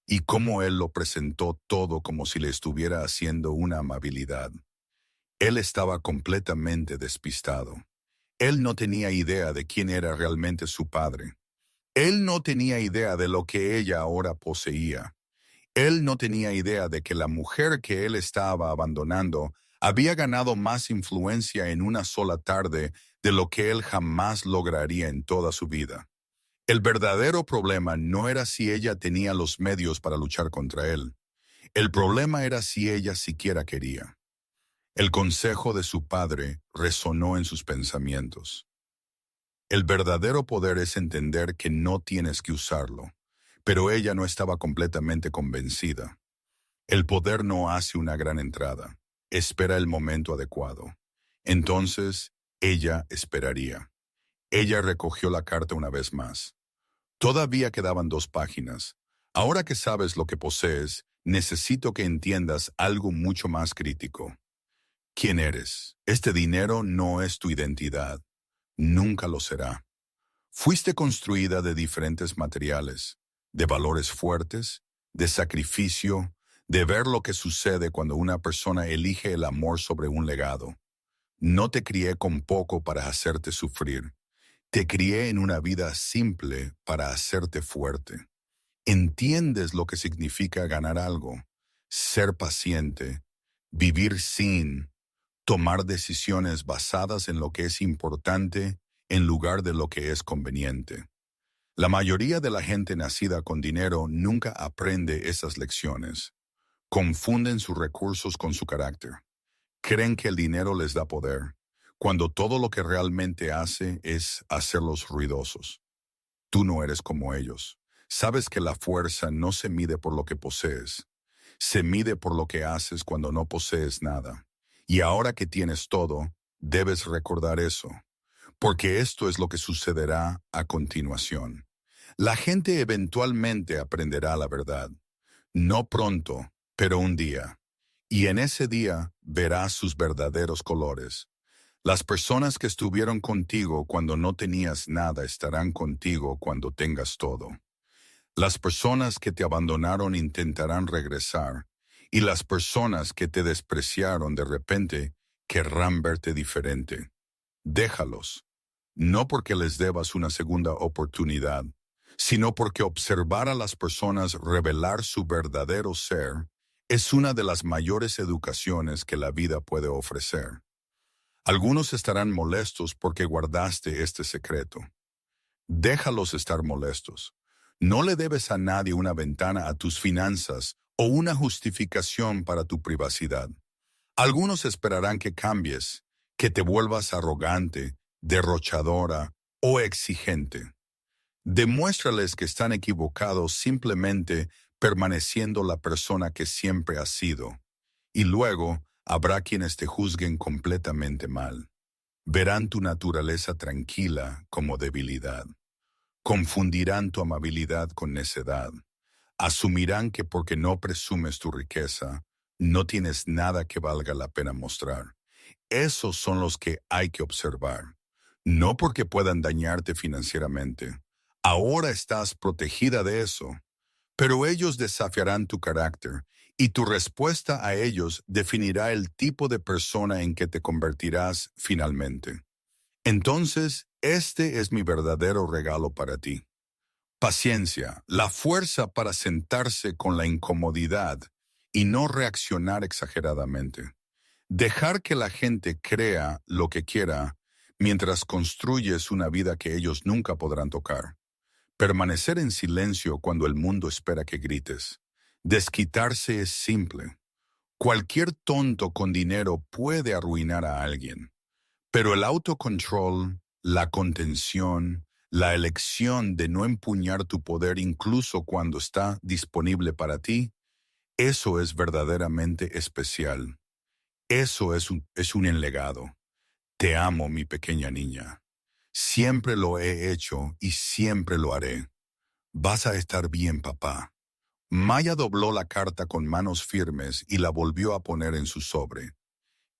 [SPEAKER 1] y cómo él lo presentó todo como si le estuviera haciendo una amabilidad. Él estaba completamente despistado. Él no tenía idea de quién era realmente su padre. Él no tenía idea de lo que ella ahora poseía. Él no tenía idea de que la mujer que él estaba abandonando había ganado más influencia en una sola tarde de lo que él jamás lograría en toda su vida. El verdadero problema no era si ella tenía los medios para luchar contra él. El problema era si ella siquiera quería. El consejo de su padre resonó en sus pensamientos. El verdadero poder es entender que no tienes que usarlo, pero ella no estaba completamente convencida. El poder no hace una gran entrada, espera el momento adecuado. Entonces, ella esperaría. Ella recogió la carta una vez más. Todavía quedaban 2 páginas. Ahora que sabes lo que posees, necesito que entiendas algo mucho más crítico. ¿Quién eres? Este dinero no es tu identidad. Nunca lo será. Fuiste construida de diferentes materiales, de valores fuertes, de sacrificio, de ver lo que sucede cuando una persona elige el amor sobre un legado. No te crié con poco para hacerte sufrir. Te crié en una vida simple para hacerte fuerte. ¿Entiendes lo que significa ganar algo? Ser paciente, vivir sin, tomar decisiones basadas en lo que es importante en lugar de lo que es conveniente. La mayoría de la gente nacida con dinero nunca aprende esas lecciones. Confunden sus recursos con su carácter. Creen que el dinero les da poder, cuando todo lo que realmente hace es hacerlos ruidosos. Tú no eres como ellos. Sabes que la fuerza no se mide por lo que posees. Se mide por lo que haces cuando no posees nada. Y ahora que tienes todo, debes recordar eso, porque esto es lo que sucederá a continuación. La gente eventualmente aprenderá la verdad. No pronto, pero un día. Y en ese día verás sus verdaderos colores. Las personas que estuvieron contigo cuando no tenías nada estarán contigo cuando tengas todo. Las personas que te abandonaron intentarán regresar, y las personas que te despreciaron de repente querrán verte diferente. Déjalos, no porque les debas una segunda oportunidad, sino porque observar a las personas revelar su verdadero ser es una de las mayores educaciones que la vida puede ofrecer. Algunos estarán molestos porque guardaste este secreto. Déjalos estar molestos. No le debes a nadie una ventana a tus finanzas o una justificación para tu privacidad. Algunos esperarán que cambies, que te vuelvas arrogante, derrochadora o exigente. Demuéstrales que están equivocados simplemente permaneciendo la persona que siempre has sido. Y luego habrá quienes te juzguen completamente mal. Verán tu naturaleza tranquila como debilidad. Confundirán tu amabilidad con necedad. Asumirán que porque no presumes tu riqueza, no tienes nada que valga la pena mostrar. Esos son los que hay que observar. No porque puedan dañarte financieramente. Ahora estás protegida de eso. Pero ellos desafiarán tu carácter, y tu respuesta a ellos definirá el tipo de persona en que te convertirás finalmente. Entonces, este es mi verdadero regalo para ti. Paciencia, la fuerza para sentarse con la incomodidad y no reaccionar exageradamente. Dejar que la gente crea lo que quiera mientras construyes una vida que ellos nunca podrán tocar. Permanecer en silencio cuando el mundo espera que grites. Desquitarse es simple. Cualquier tonto con dinero puede arruinar a alguien. Pero el autocontrol, la contención, la elección de no empuñar tu poder incluso cuando está disponible para ti, eso es verdaderamente especial. Eso es un legado. Te amo, mi pequeña niña. Siempre lo he hecho y siempre lo haré. Vas a estar bien, papá. Maya dobló la carta con manos firmes y la volvió a poner en su sobre.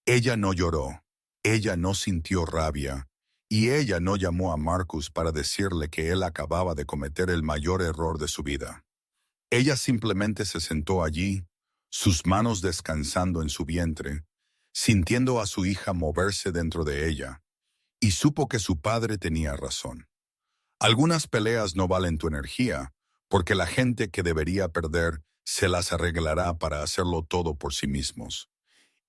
[SPEAKER 1] Ella no lloró, ella no sintió rabia, y ella no llamó a Marcus para decirle que él acababa de cometer el mayor error de su vida. Ella simplemente se sentó allí, sus manos descansando en su vientre, sintiendo a su hija moverse dentro de ella, y supo que su padre tenía razón. Algunas peleas no valen tu energía, porque la gente que debería perder se las arreglará para hacerlo todo por sí mismos.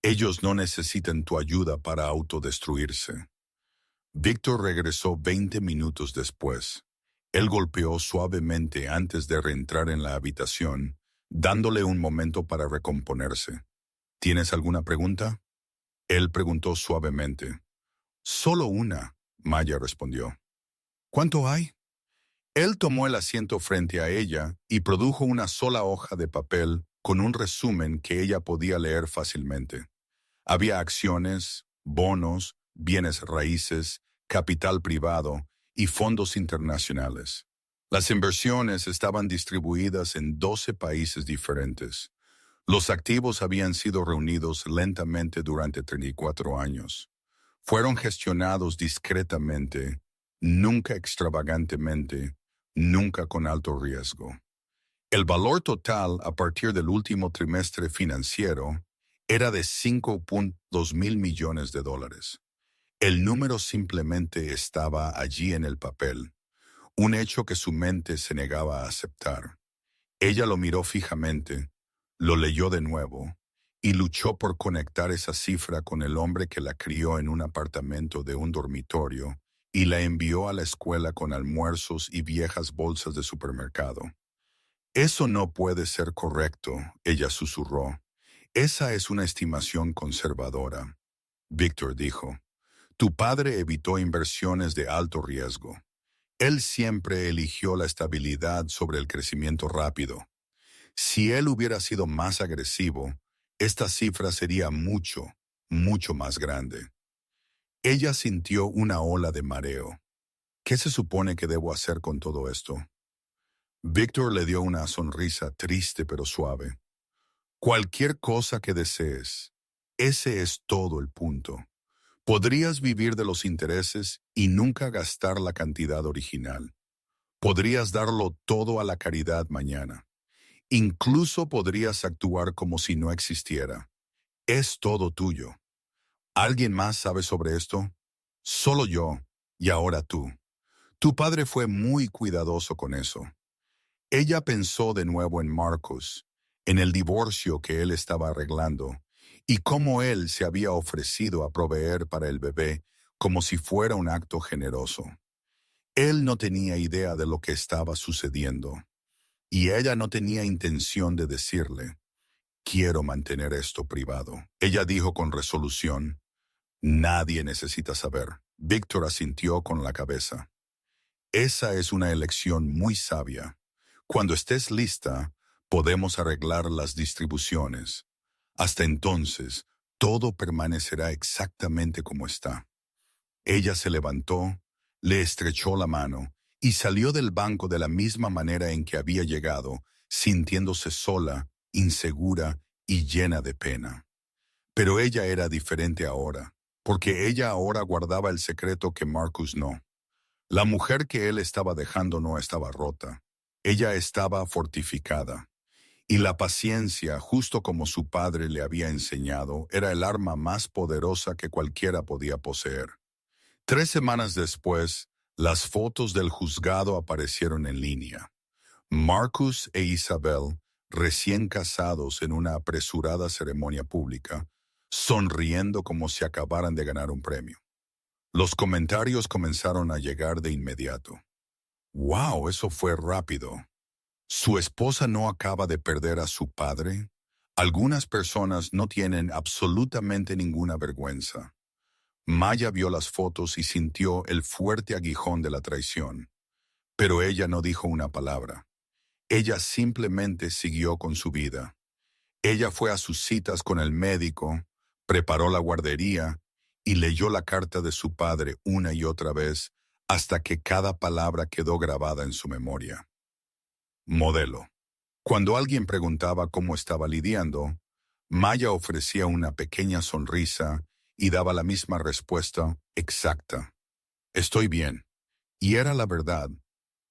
[SPEAKER 1] Ellos no necesitan tu ayuda para autodestruirse. Víctor regresó 20 minutos después. Él golpeó suavemente antes de reentrar en la habitación, dándole un momento para recomponerse. ¿Tienes alguna pregunta? Él preguntó suavemente. Solo una, Maya respondió. ¿Cuánto hay? Él tomó el asiento frente a ella y produjo una sola hoja de papel con un resumen que ella podía leer fácilmente. Había acciones, bonos, bienes raíces, capital privado y fondos internacionales. Las inversiones estaban distribuidas en 12 países diferentes. Los activos habían sido reunidos lentamente durante 34 años. Fueron gestionados discretamente, nunca extravagantemente, nunca con alto riesgo. El valor total a partir del último trimestre financiero era de 5.2 mil millones de dólares. El número simplemente estaba allí en el papel, un hecho que su mente se negaba a aceptar. Ella lo miró fijamente, lo leyó de nuevo y luchó por conectar esa cifra con el hombre que la crió en un apartamento de un dormitorio y la envió a la escuela con almuerzos y viejas bolsas de supermercado. Eso no puede ser correcto, ella susurró. Esa es una estimación conservadora. Víctor dijo, tu padre evitó inversiones de alto riesgo. Él siempre eligió la estabilidad sobre el crecimiento rápido. Si él hubiera sido más agresivo, esta cifra sería mucho, mucho más grande. Ella sintió una ola de mareo. ¿Qué se supone que debo hacer con todo esto? Víctor le dio una sonrisa triste pero suave. Cualquier cosa que desees. Ese es todo el punto. Podrías vivir de los intereses y nunca gastar la cantidad original. Podrías darlo todo a la caridad mañana. Incluso podrías actuar como si no existiera. Es todo tuyo. ¿Alguien más sabe sobre esto? Solo yo, y ahora tú. Tu padre fue muy cuidadoso con eso. Ella pensó de nuevo en Marcus, en el divorcio que él estaba arreglando, y cómo él se había ofrecido a proveer para el bebé como si fuera un acto generoso. Él no tenía idea de lo que estaba sucediendo, y ella no tenía intención de decirle, quiero mantener esto privado. Ella dijo con resolución, nadie necesita saber. Víctor asintió con la cabeza. Esa es una elección muy sabia. Cuando estés lista, podemos arreglar las distribuciones. Hasta entonces, todo permanecerá exactamente como está. Ella se levantó, le estrechó la mano y salió del banco de la misma manera en que había llegado, sintiéndose sola, insegura y llena de pena. Pero ella era diferente ahora, porque ella ahora guardaba el secreto que Marcus no. La mujer que él estaba dejando no estaba rota. Ella estaba fortificada. Y la paciencia, justo como su padre le había enseñado, era el arma más poderosa que cualquiera podía poseer. 3 semanas después, las fotos del juzgado aparecieron en línea. Marcus e Isabel, recién casados en una apresurada ceremonia pública, sonriendo como si acabaran de ganar un premio. Los comentarios comenzaron a llegar de inmediato. ¡Wow! Eso fue rápido. ¿Su esposa no acaba de perder a su padre? Algunas personas no tienen absolutamente ninguna vergüenza. Maya vio las fotos y sintió el fuerte aguijón de la traición. Pero ella no dijo una palabra. Ella simplemente siguió con su vida. Ella fue a sus citas con el médico, preparó la guardería y leyó la carta de su padre una y otra vez hasta que cada palabra quedó grabada en su memoria. Modelo. Cuando alguien preguntaba cómo estaba lidiando, Maya ofrecía una pequeña sonrisa y daba la misma respuesta exacta. Estoy bien. Y era la verdad,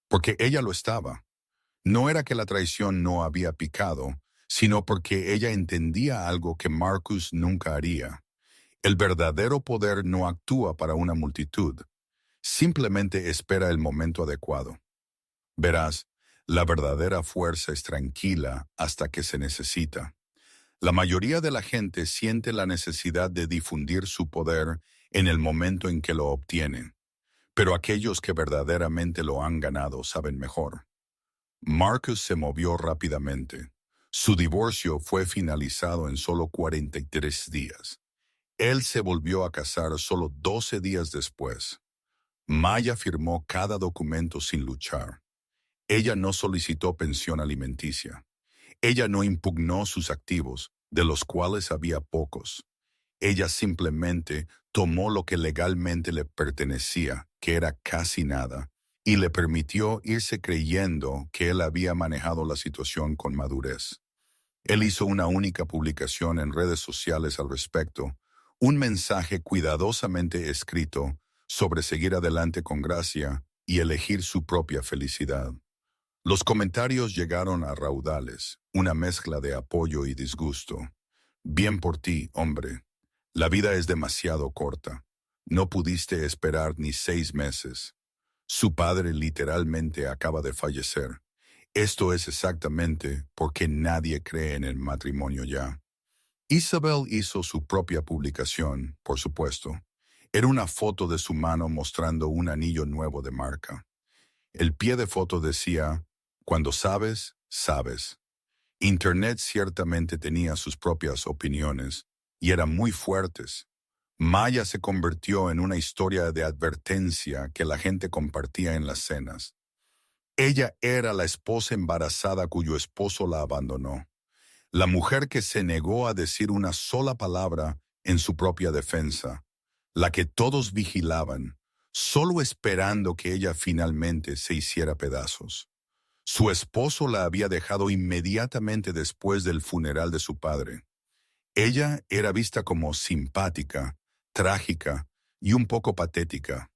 [SPEAKER 1] porque ella lo estaba. No era que la traición no había picado, sino porque ella entendía algo que Marcus nunca haría. El verdadero poder no actúa para una multitud, simplemente espera el momento adecuado. Verás, la verdadera fuerza es tranquila hasta que se necesita. La mayoría de la gente siente la necesidad de difundir su poder en el momento en que lo obtienen, pero aquellos que verdaderamente lo han ganado saben mejor. Marcus se movió rápidamente. Su divorcio fue finalizado en solo 43 días. Él se volvió a casar solo 12 días después. Maya firmó cada documento sin luchar. Ella no solicitó pensión alimenticia. Ella no impugnó sus activos, de los cuales había pocos. Ella simplemente tomó lo que legalmente le pertenecía, que era casi nada, y le permitió irse creyendo que él había manejado la situación con madurez. Él hizo una única publicación en redes sociales al respecto, un mensaje cuidadosamente escrito sobre seguir adelante con gracia y elegir su propia felicidad. Los comentarios llegaron a raudales, una mezcla de apoyo y disgusto. Bien por ti, hombre. La vida es demasiado corta. No pudiste esperar ni 6 meses. Su padre literalmente acaba de fallecer. Esto es exactamente porque nadie cree en el matrimonio ya. Isabel hizo su propia publicación, por supuesto. Era una foto de su mano mostrando un anillo nuevo de marca. El pie de foto decía, cuando sabes, sabes. Internet ciertamente tenía sus propias opiniones, y eran muy fuertes. Maya se convirtió en una historia de advertencia que la gente compartía en las cenas. Ella era la esposa embarazada cuyo esposo la abandonó. La mujer que se negó a decir una sola palabra en su propia defensa. La que todos vigilaban, solo esperando que ella finalmente se hiciera pedazos. Su esposo la había dejado inmediatamente después del funeral de su padre. Ella era vista como simpática, trágica y un poco patética.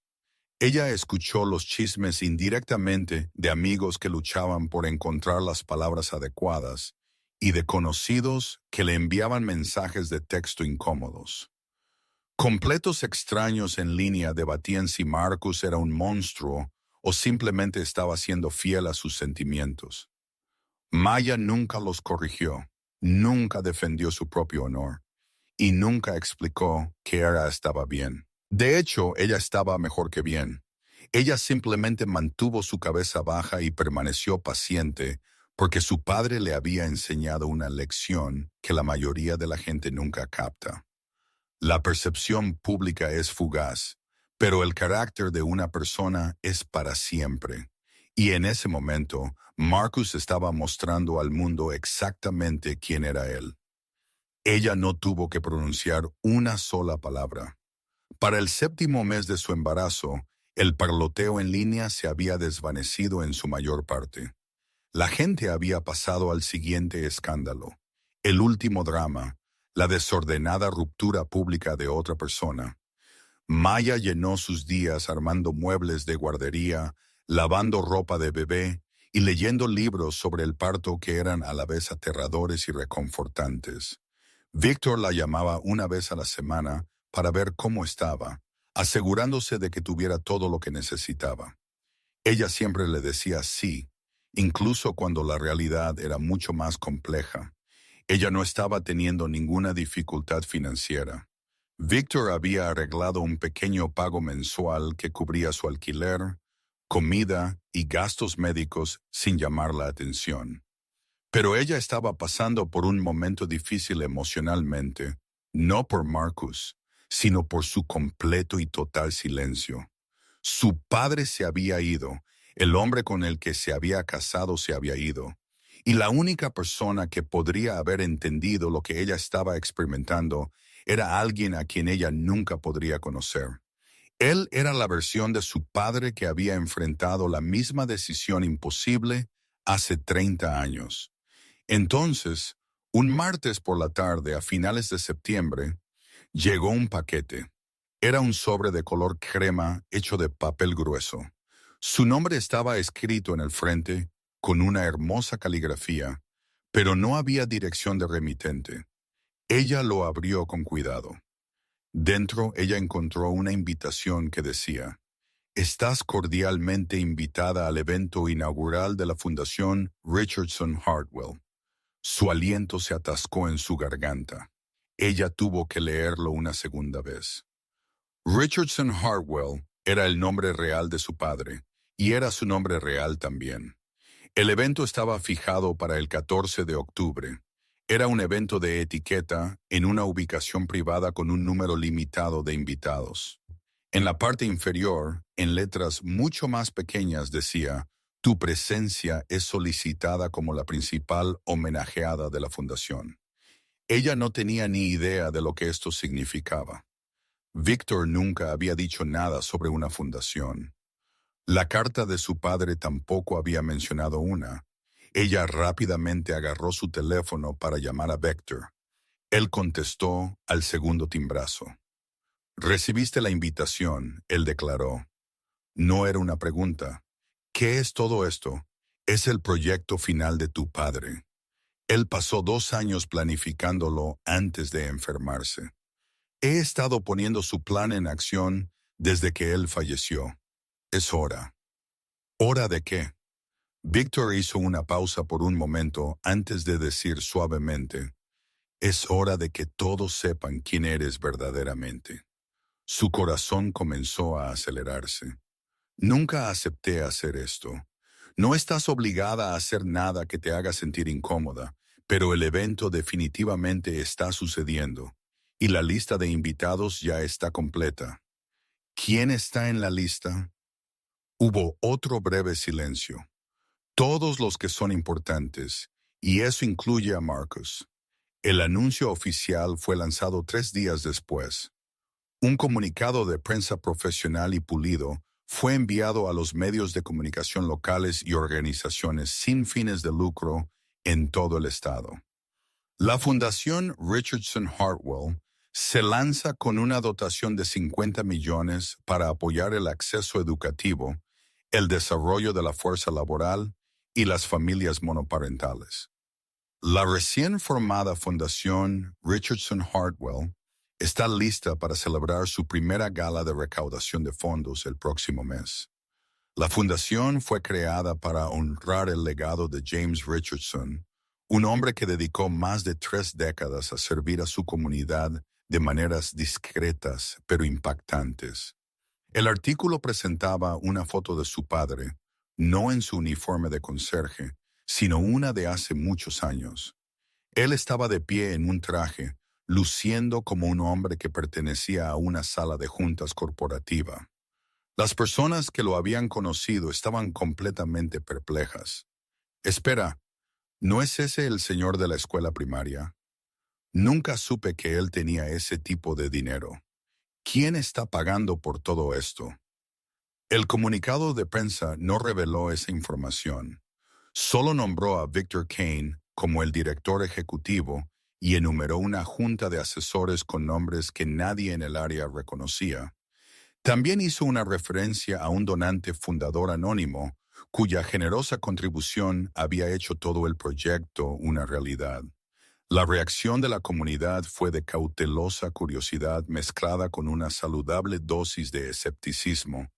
[SPEAKER 1] Ella escuchó los chismes indirectamente de amigos que luchaban por encontrar las palabras adecuadas y de conocidos que le enviaban mensajes de texto incómodos. Completos extraños en línea debatían si Marcus era un monstruo o simplemente estaba siendo fiel a sus sentimientos. Maya nunca los corrigió, nunca defendió su propio honor y nunca explicó que estaba bien. De hecho, ella estaba mejor que bien. Ella simplemente mantuvo su cabeza baja y permaneció paciente porque su padre le había enseñado una lección que la mayoría de la gente nunca capta. La percepción pública es fugaz, pero el carácter de una persona es para siempre. Y en ese momento, Marcus estaba mostrando al mundo exactamente quién era él. Ella no tuvo que pronunciar una sola palabra. Para el 7º mes de su embarazo, el parloteo en línea se había desvanecido en su mayor parte. La gente había pasado al siguiente escándalo, el último drama, la desordenada ruptura pública de otra persona. Maya llenó sus días armando muebles de guardería, lavando ropa de bebé y leyendo libros sobre el parto que eran a la vez aterradores y reconfortantes. Víctor la llamaba una vez a la semana para ver cómo estaba, asegurándose de que tuviera todo lo que necesitaba. Ella siempre le decía sí, incluso cuando la realidad era mucho más compleja. Ella no estaba teniendo ninguna dificultad financiera. Víctor había arreglado un pequeño pago mensual que cubría su alquiler, comida y gastos médicos sin llamar la atención. Pero ella estaba pasando por un momento difícil emocionalmente, no por Marcus, sino por su completo y total silencio. Su padre se había ido, el hombre con el que se había casado se había ido, y la única persona que podría haber entendido lo que ella estaba experimentando era alguien a quien ella nunca podría conocer. Él era la versión de su padre que había enfrentado la misma decisión imposible hace 30 años. Entonces, un martes por la tarde a finales de septiembre, llegó un paquete. Era un sobre de color crema hecho de papel grueso. Su nombre estaba escrito en el frente con una hermosa caligrafía, pero no había dirección de remitente. Ella lo abrió con cuidado. Dentro ella encontró una invitación que decía: «Estás cordialmente invitada al evento inaugural de la Fundación Richardson Hartwell». Su aliento se atascó en su garganta. Ella tuvo que leerlo una segunda vez. Richardson Hartwell era el nombre real de su padre, y era su nombre real también. El evento estaba fijado para el 14 de octubre. Era un evento de etiqueta en una ubicación privada con un número limitado de invitados. En la parte inferior, en letras mucho más pequeñas, decía: «Tu presencia es solicitada como la principal homenajeada de la fundación». Ella no tenía ni idea de lo que esto significaba. Víctor nunca había dicho nada sobre una fundación. La carta de su padre tampoco había mencionado una. Ella rápidamente agarró su teléfono para llamar a Victor. Él contestó al segundo timbrazo. «Recibiste la invitación», él declaró. No era una pregunta. «¿Qué es todo esto?» «Es el proyecto final de tu padre. Él pasó 2 años planificándolo antes de enfermarse. He estado poniendo su plan en acción desde que él falleció. Es hora». ¿Hora de qué? Víctor hizo una pausa por un momento antes de decir suavemente, «Es hora de que todos sepan quién eres verdaderamente». Su corazón comenzó a acelerarse. «Nunca acepté hacer esto. No estás obligada a hacer nada que te haga sentir incómoda, pero el evento definitivamente está sucediendo, y la lista de invitados ya está completa». «¿Quién está en la lista?» Hubo otro breve silencio. «Todos los que son importantes, y eso incluye a Marcus». El anuncio oficial fue lanzado 3 días después. Un comunicado de prensa profesional y pulido fue enviado a los medios de comunicación locales y organizaciones sin fines de lucro en todo el estado. La Fundación Richardson Hartwell se lanza con una dotación de 50 millones para apoyar el acceso educativo, el desarrollo de la fuerza laboral y las familias monoparentales. La recién formada Fundación Richardson Hartwell está lista para celebrar su primera gala de recaudación de fondos el próximo mes. La fundación fue creada para honrar el legado de James Richardson, un hombre que dedicó más de 3 décadas a servir a su comunidad de maneras discretas pero impactantes. El artículo presentaba una foto de su padre, no en su uniforme de conserje, sino una de hace muchos años. Él estaba de pie en un traje, luciendo como un hombre que pertenecía a una sala de juntas corporativa. Las personas que lo habían conocido estaban completamente perplejas. «Espera, ¿no es ese el señor de la escuela primaria? Nunca supe que él tenía ese tipo de dinero. ¿Quién está pagando por todo esto?» El comunicado de prensa no reveló esa información. Solo nombró a Victor Kane como el director ejecutivo y enumeró una junta de asesores con nombres que nadie en el área reconocía. También hizo una referencia a un donante fundador anónimo, cuya generosa contribución había hecho todo el proyecto una realidad. La reacción de la comunidad fue de cautelosa curiosidad mezclada con una saludable dosis de escepticismo.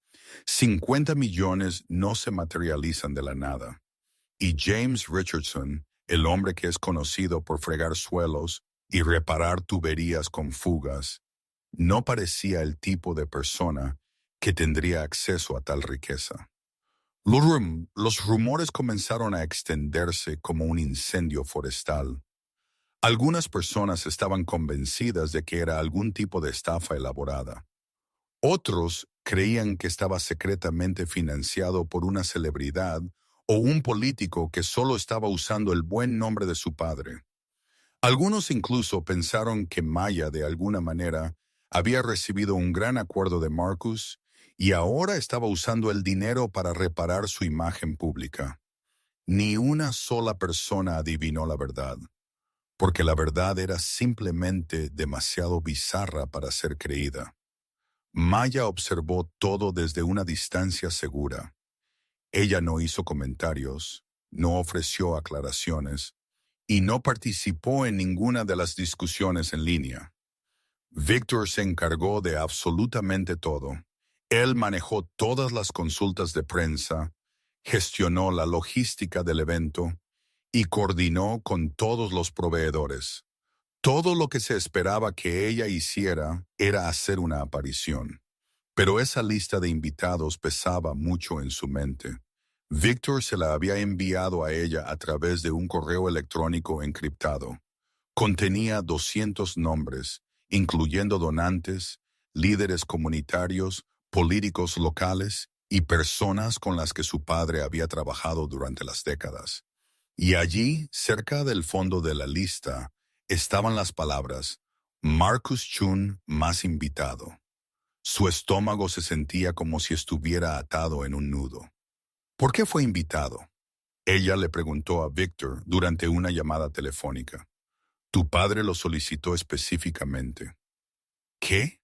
[SPEAKER 1] 50 millones no se materializan de la nada. Y James Richardson, el hombre que es conocido por fregar suelos y reparar tuberías con fugas, no parecía el tipo de persona que tendría acceso a tal riqueza. Los rumores comenzaron a extenderse como un incendio forestal. Algunas personas estaban convencidas de que era algún tipo de estafa elaborada. Otros creían que estaba secretamente financiado por una celebridad o un político que solo estaba usando el buen nombre de su padre. Algunos incluso pensaron que Maya, de alguna manera, había recibido un gran acuerdo de Marcus y ahora estaba usando el dinero para reparar su imagen pública. Ni una sola persona adivinó la verdad, porque la verdad era simplemente demasiado bizarra para ser creída. Maya observó todo desde una distancia segura. Ella no hizo comentarios, no ofreció aclaraciones y no participó en ninguna de las discusiones en línea. Victor se encargó de absolutamente todo. Él manejó todas las consultas de prensa, gestionó la logística del evento y coordinó con todos los proveedores. Todo lo que se esperaba que ella hiciera era hacer una aparición. Pero esa lista de invitados pesaba mucho en su mente. Victor se la había enviado a ella a través de un correo electrónico encriptado. Contenía 200 nombres, incluyendo donantes, líderes comunitarios, políticos locales y personas con las que su padre había trabajado durante las décadas. Y allí, cerca del fondo de la lista, estaban las palabras «Marcus Chun más invitado». Su estómago se sentía como si estuviera atado en un nudo. ¿Por qué fue invitado? Ella le preguntó a Victor durante una llamada telefónica. Tu padre lo solicitó específicamente. ¿Qué?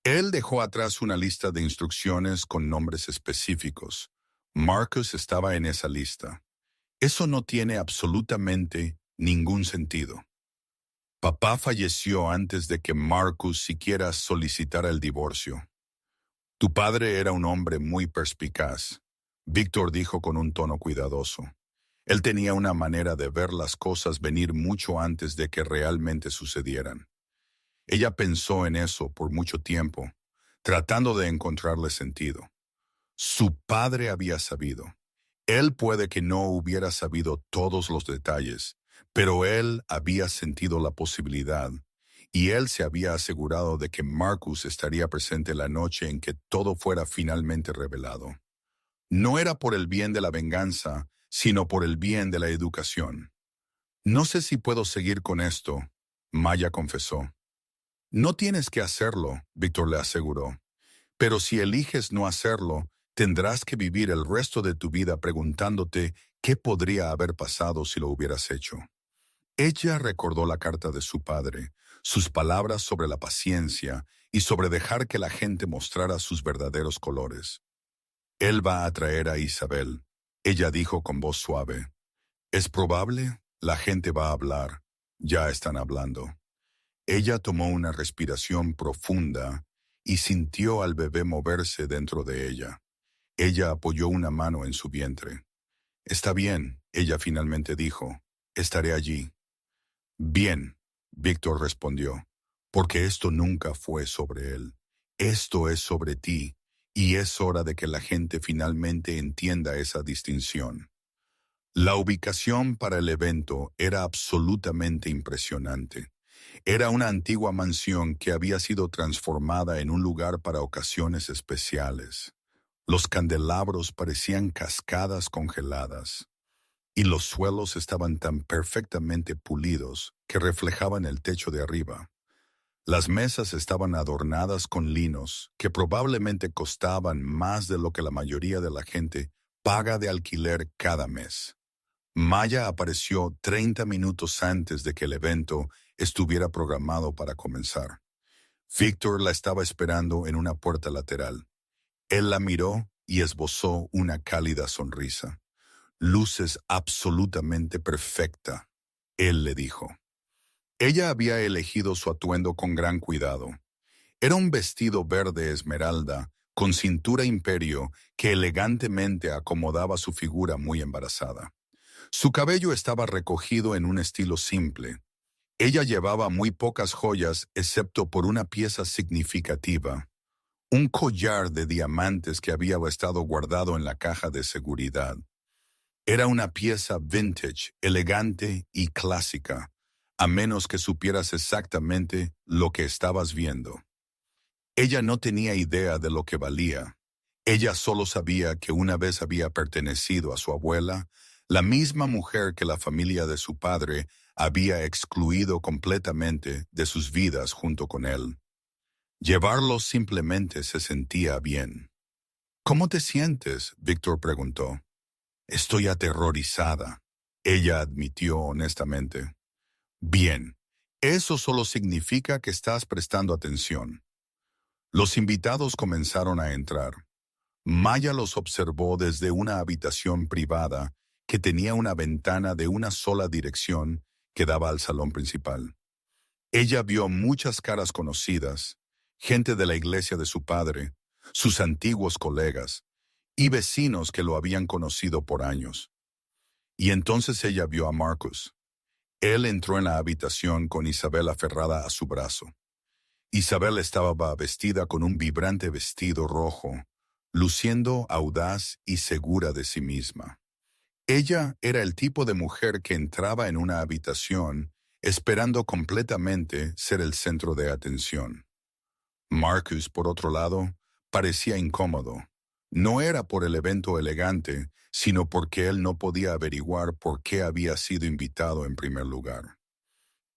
[SPEAKER 1] Él dejó atrás una lista de instrucciones con nombres específicos. Marcus estaba en esa lista. Eso no tiene absolutamente ningún sentido. Papá falleció antes de que Marcus siquiera solicitara el divorcio. Tu padre era un hombre muy perspicaz, Víctor dijo con un tono cuidadoso. Él tenía una manera de ver las cosas venir mucho antes de que realmente sucedieran. Ella pensó en eso por mucho tiempo, tratando de encontrarle sentido. Su padre había sabido. Él puede que no hubiera sabido todos los detalles, pero él había sentido la posibilidad, y él se había asegurado de que Marcus estaría presente la noche en que todo fuera finalmente revelado. No era por el bien de la venganza, sino por el bien de la educación. No sé si puedo seguir con esto, Maya confesó. No tienes que hacerlo, Víctor le aseguró. Pero si eliges no hacerlo, tendrás que vivir el resto de tu vida preguntándote qué podría haber pasado si lo hubieras hecho. Ella recordó la carta de su padre, sus palabras sobre la paciencia y sobre dejar que la gente mostrara sus verdaderos colores. Él va a traer a Isabel, ella dijo con voz suave. Es probable, la gente va a hablar, ya están hablando. Ella tomó una respiración profunda y sintió al bebé moverse dentro de ella. Ella apoyó una mano en su vientre. Está bien, ella finalmente dijo. Estaré allí. Bien, Víctor respondió, porque esto nunca fue sobre él. Esto es sobre ti, y es hora de que la gente finalmente entienda esa distinción. La ubicación para el evento era absolutamente impresionante. Era una antigua mansión que había sido transformada en un lugar para ocasiones especiales. Los candelabros parecían cascadas congeladas, y los suelos estaban tan perfectamente pulidos que reflejaban el techo de arriba. Las mesas estaban adornadas con linos que probablemente costaban más de lo que la mayoría de la gente paga de alquiler cada mes. Maya apareció 30 minutos antes de que el evento estuviera programado para comenzar. Víctor la estaba esperando en una puerta lateral. Él la miró y esbozó una cálida sonrisa. Luces absolutamente perfecta, él le dijo. Ella había elegido su atuendo con gran cuidado. Era un vestido verde esmeralda, con cintura imperio, que elegantemente acomodaba su figura muy embarazada. Su cabello estaba recogido en un estilo simple. Ella llevaba muy pocas joyas excepto por una pieza significativa, un collar de diamantes que había estado guardado en la caja de seguridad. Era una pieza vintage, elegante y clásica, a menos que supieras exactamente lo que estabas viendo. Ella no tenía idea de lo que valía. Ella solo sabía que una vez había pertenecido a su abuela, la misma mujer que la familia de su padre había excluido completamente de sus vidas junto con él. Llevarlo simplemente se sentía bien. ¿Cómo te sientes?, Víctor preguntó. Estoy aterrorizada, ella admitió honestamente. Bien, eso solo significa que estás prestando atención. Los invitados comenzaron a entrar. Maya los observó desde una habitación privada que tenía una ventana de una sola dirección que daba al salón principal. Ella vio muchas caras conocidas, gente de la iglesia de su padre, sus antiguos colegas y vecinos que lo habían conocido por años. Y entonces ella vio a Marcus. Él entró en la habitación con Isabel aferrada a su brazo. Isabel estaba vestida con un vibrante vestido rojo, luciendo audaz y segura de sí misma. Ella era el tipo de mujer que entraba en una habitación esperando completamente ser el centro de atención. Marcus, por otro lado, parecía incómodo. No era por el evento elegante, sino porque él no podía averiguar por qué había sido invitado en primer lugar.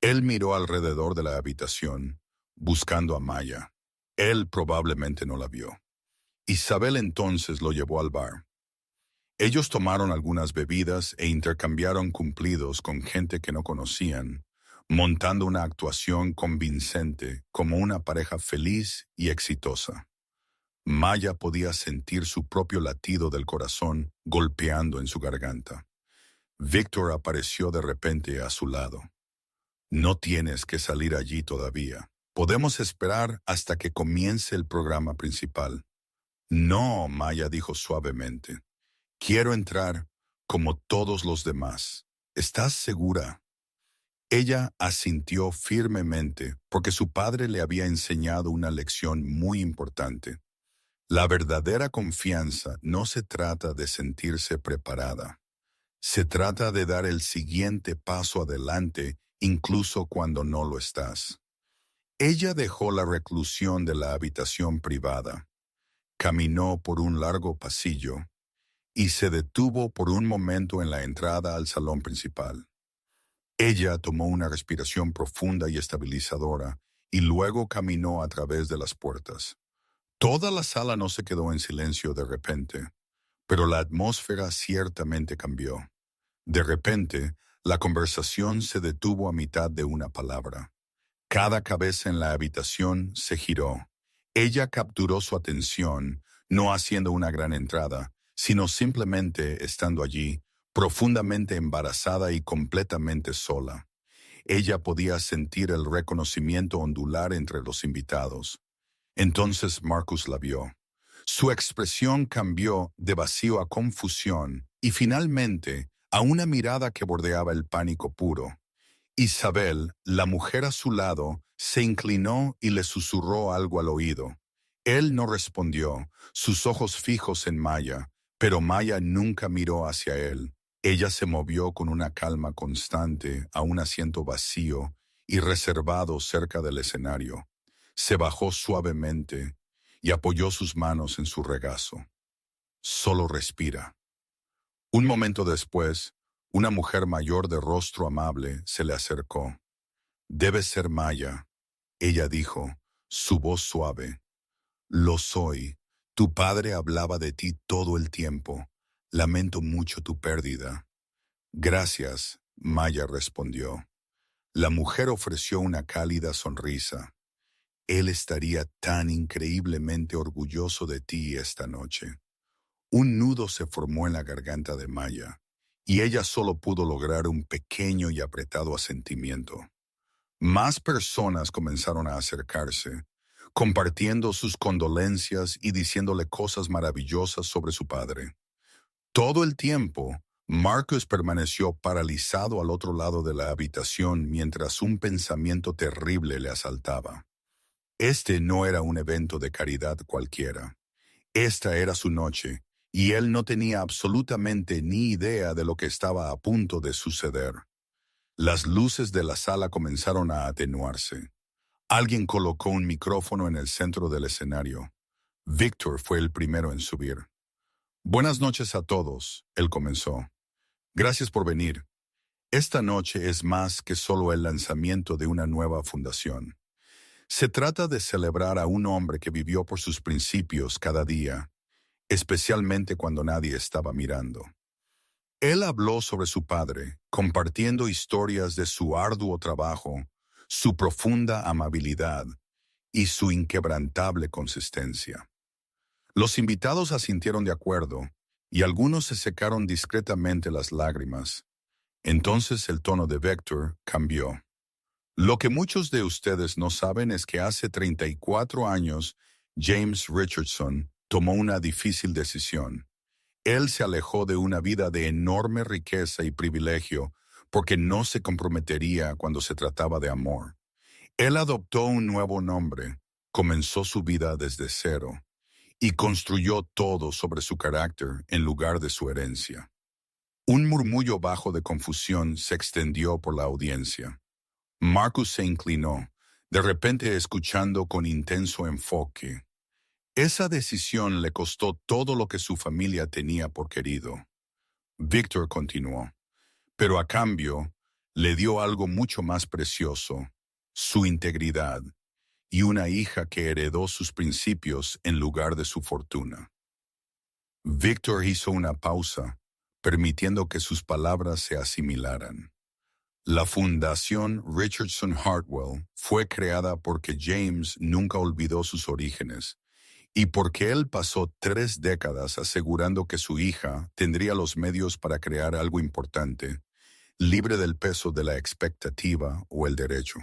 [SPEAKER 1] Él miró alrededor de la habitación, buscando a Maya. Él probablemente no la vio. Isabel entonces lo llevó al bar. Ellos tomaron algunas bebidas e intercambiaron cumplidos con gente que no conocían, montando una actuación convincente como una pareja feliz y exitosa. Maya podía sentir su propio latido del corazón golpeando en su garganta. Víctor apareció de repente a su lado. No tienes que salir allí todavía. Podemos esperar hasta que comience el programa principal. No, Maya dijo suavemente. Quiero entrar como todos los demás. ¿Estás segura? Ella asintió firmemente porque su padre le había enseñado una lección muy importante. La verdadera confianza no se trata de sentirse preparada. Se trata de dar el siguiente paso adelante incluso cuando no lo estás. Ella dejó la reclusión de la habitación privada, caminó por un largo pasillo y se detuvo por un momento en la entrada al salón principal. Ella tomó una respiración profunda y estabilizadora y luego caminó a través de las puertas. Toda la sala no se quedó en silencio de repente, pero la atmósfera ciertamente cambió. De repente, la conversación se detuvo a mitad de una palabra. Cada cabeza en la habitación se giró. Ella capturó su atención, no haciendo una gran entrada, sino simplemente estando allí, profundamente embarazada y completamente sola. Ella podía sentir el reconocimiento ondular entre los invitados. Entonces Marcus la vio. Su expresión cambió de vacío a confusión y finalmente a una mirada que bordeaba el pánico puro. Isabel, la mujer a su lado, se inclinó y le susurró algo al oído. Él no respondió, sus ojos fijos en Maya, pero Maya nunca miró hacia él. Ella se movió con una calma constante a un asiento vacío y reservado cerca del escenario. Se bajó suavemente y apoyó sus manos en su regazo. Solo respira. Un momento después, una mujer mayor de rostro amable se le acercó. Debe ser Maya, ella dijo, su voz suave. Lo soy. Tu padre hablaba de ti todo el tiempo. Lamento mucho tu pérdida. Gracias, Maya respondió. La mujer ofreció una cálida sonrisa. Él estaría tan increíblemente orgulloso de ti esta noche. Un nudo se formó en la garganta de Maya, y ella solo pudo lograr un pequeño y apretado asentimiento. Más personas comenzaron a acercarse, compartiendo sus condolencias y diciéndole cosas maravillosas sobre su padre. Todo el tiempo, Marcus permaneció paralizado al otro lado de la habitación mientras un pensamiento terrible le asaltaba. Este no era un evento de caridad cualquiera. Esta era su noche, y él no tenía absolutamente ni idea de lo que estaba a punto de suceder. Las luces de la sala comenzaron a atenuarse. Alguien colocó un micrófono en el centro del escenario. Víctor fue el primero en subir. Buenas noches a todos, él comenzó. Gracias por venir. Esta noche es más que solo el lanzamiento de una nueva fundación. Se trata de celebrar a un hombre que vivió por sus principios cada día, especialmente cuando nadie estaba mirando. Él habló sobre su padre, compartiendo historias de su arduo trabajo, su profunda amabilidad y su inquebrantable consistencia. Los invitados asintieron de acuerdo, y algunos se secaron discretamente las lágrimas. Entonces el tono de Víctor cambió. Lo que muchos de ustedes no saben es que hace 34 años, James Richardson tomó una difícil decisión. Él se alejó de una vida de enorme riqueza y privilegio porque no se comprometería cuando se trataba de amor. Él adoptó un nuevo nombre, comenzó su vida desde cero y construyó todo sobre su carácter en lugar de su herencia. Un murmullo bajo de confusión se extendió por la audiencia. Marcus se inclinó, de repente escuchando con intenso enfoque. Esa decisión le costó todo lo que su familia tenía por querido. Víctor continuó, pero a cambio le dio algo mucho más precioso, su integridad, y una hija que heredó sus principios en lugar de su fortuna. Víctor hizo una pausa, permitiendo que sus palabras se asimilaran. La Fundación Richardson Hartwell fue creada porque James nunca olvidó sus orígenes y porque él pasó 3 décadas asegurando que su hija tendría los medios para crear algo importante, libre del peso de la expectativa o el derecho.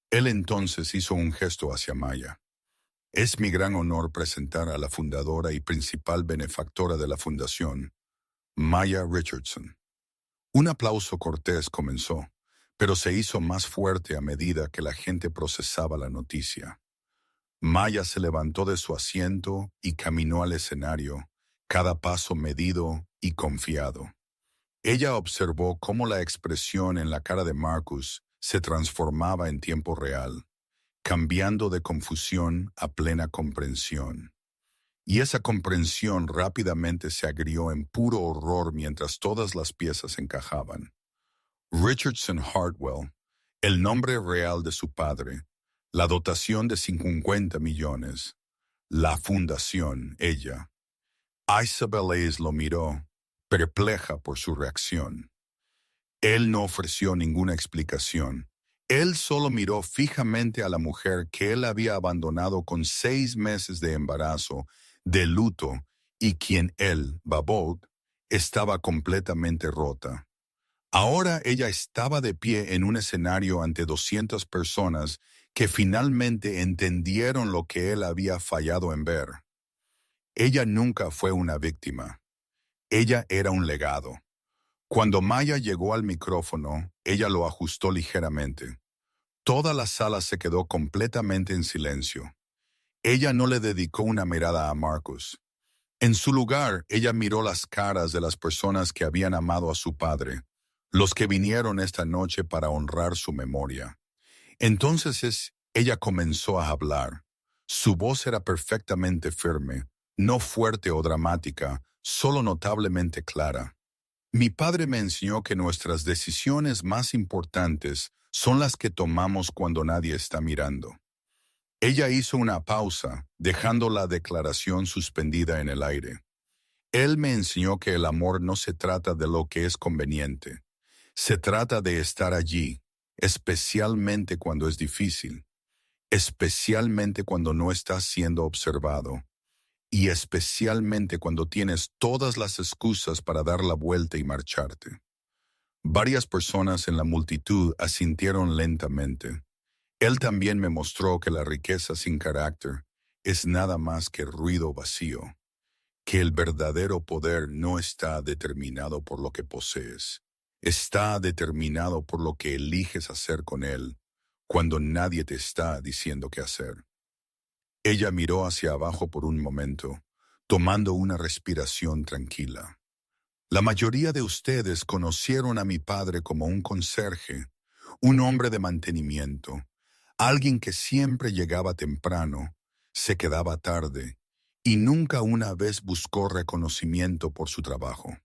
[SPEAKER 1] Él entonces hizo un gesto hacia Maya. Es mi gran honor presentar a la fundadora y principal benefactora de la fundación, Maya Richardson. Un aplauso cortés comenzó, pero se hizo más fuerte a medida que la gente procesaba la noticia. Maya se levantó de su asiento y caminó al escenario, cada paso medido y confiado. Ella observó cómo la expresión en la cara de Marcus se transformaba en tiempo real, cambiando de confusión a plena comprensión. Y esa comprensión rápidamente se agrió en puro horror mientras todas las piezas encajaban. Richardson Hartwell, el nombre real de su padre, la dotación de 50 millones, la fundación, ella. Isabel Hayes lo miró, perpleja por su reacción. Él no ofreció ninguna explicación. Él solo miró fijamente a la mujer que él había abandonado con 6 meses de embarazo, de luto, y quien él, Babot, estaba completamente rota. Ahora ella estaba de pie en un escenario ante 200 personas que finalmente entendieron lo que él había fallado en ver. Ella nunca fue una víctima. Ella era un legado. Cuando Maya llegó al micrófono, ella lo ajustó ligeramente. Toda la sala se quedó completamente en silencio. Ella no le dedicó una mirada a Marcus. En su lugar, ella miró las caras de las personas que habían amado a su padre, los que vinieron esta noche para honrar su memoria. Entonces ella comenzó a hablar. Su voz era perfectamente firme, no fuerte o dramática, solo notablemente clara. Mi padre me enseñó que nuestras decisiones más importantes son las que tomamos cuando nadie está mirando. Ella hizo una pausa, dejando la declaración suspendida en el aire. Él me enseñó que el amor no se trata de lo que es conveniente. Se trata de estar allí, especialmente cuando es difícil, especialmente cuando no estás siendo observado, y especialmente cuando tienes todas las excusas para dar la vuelta y marcharte. Varias personas en la multitud asintieron lentamente. Él también me mostró que la riqueza sin carácter es nada más que ruido vacío, que el verdadero poder no está determinado por lo que posees, está determinado por lo que eliges hacer con él cuando nadie te está diciendo qué hacer. Ella miró hacia abajo por un momento, tomando una respiración tranquila. La mayoría de ustedes conocieron a mi padre como un conserje, un hombre de mantenimiento, alguien que siempre llegaba temprano, se quedaba tarde y nunca una vez buscó reconocimiento por su trabajo.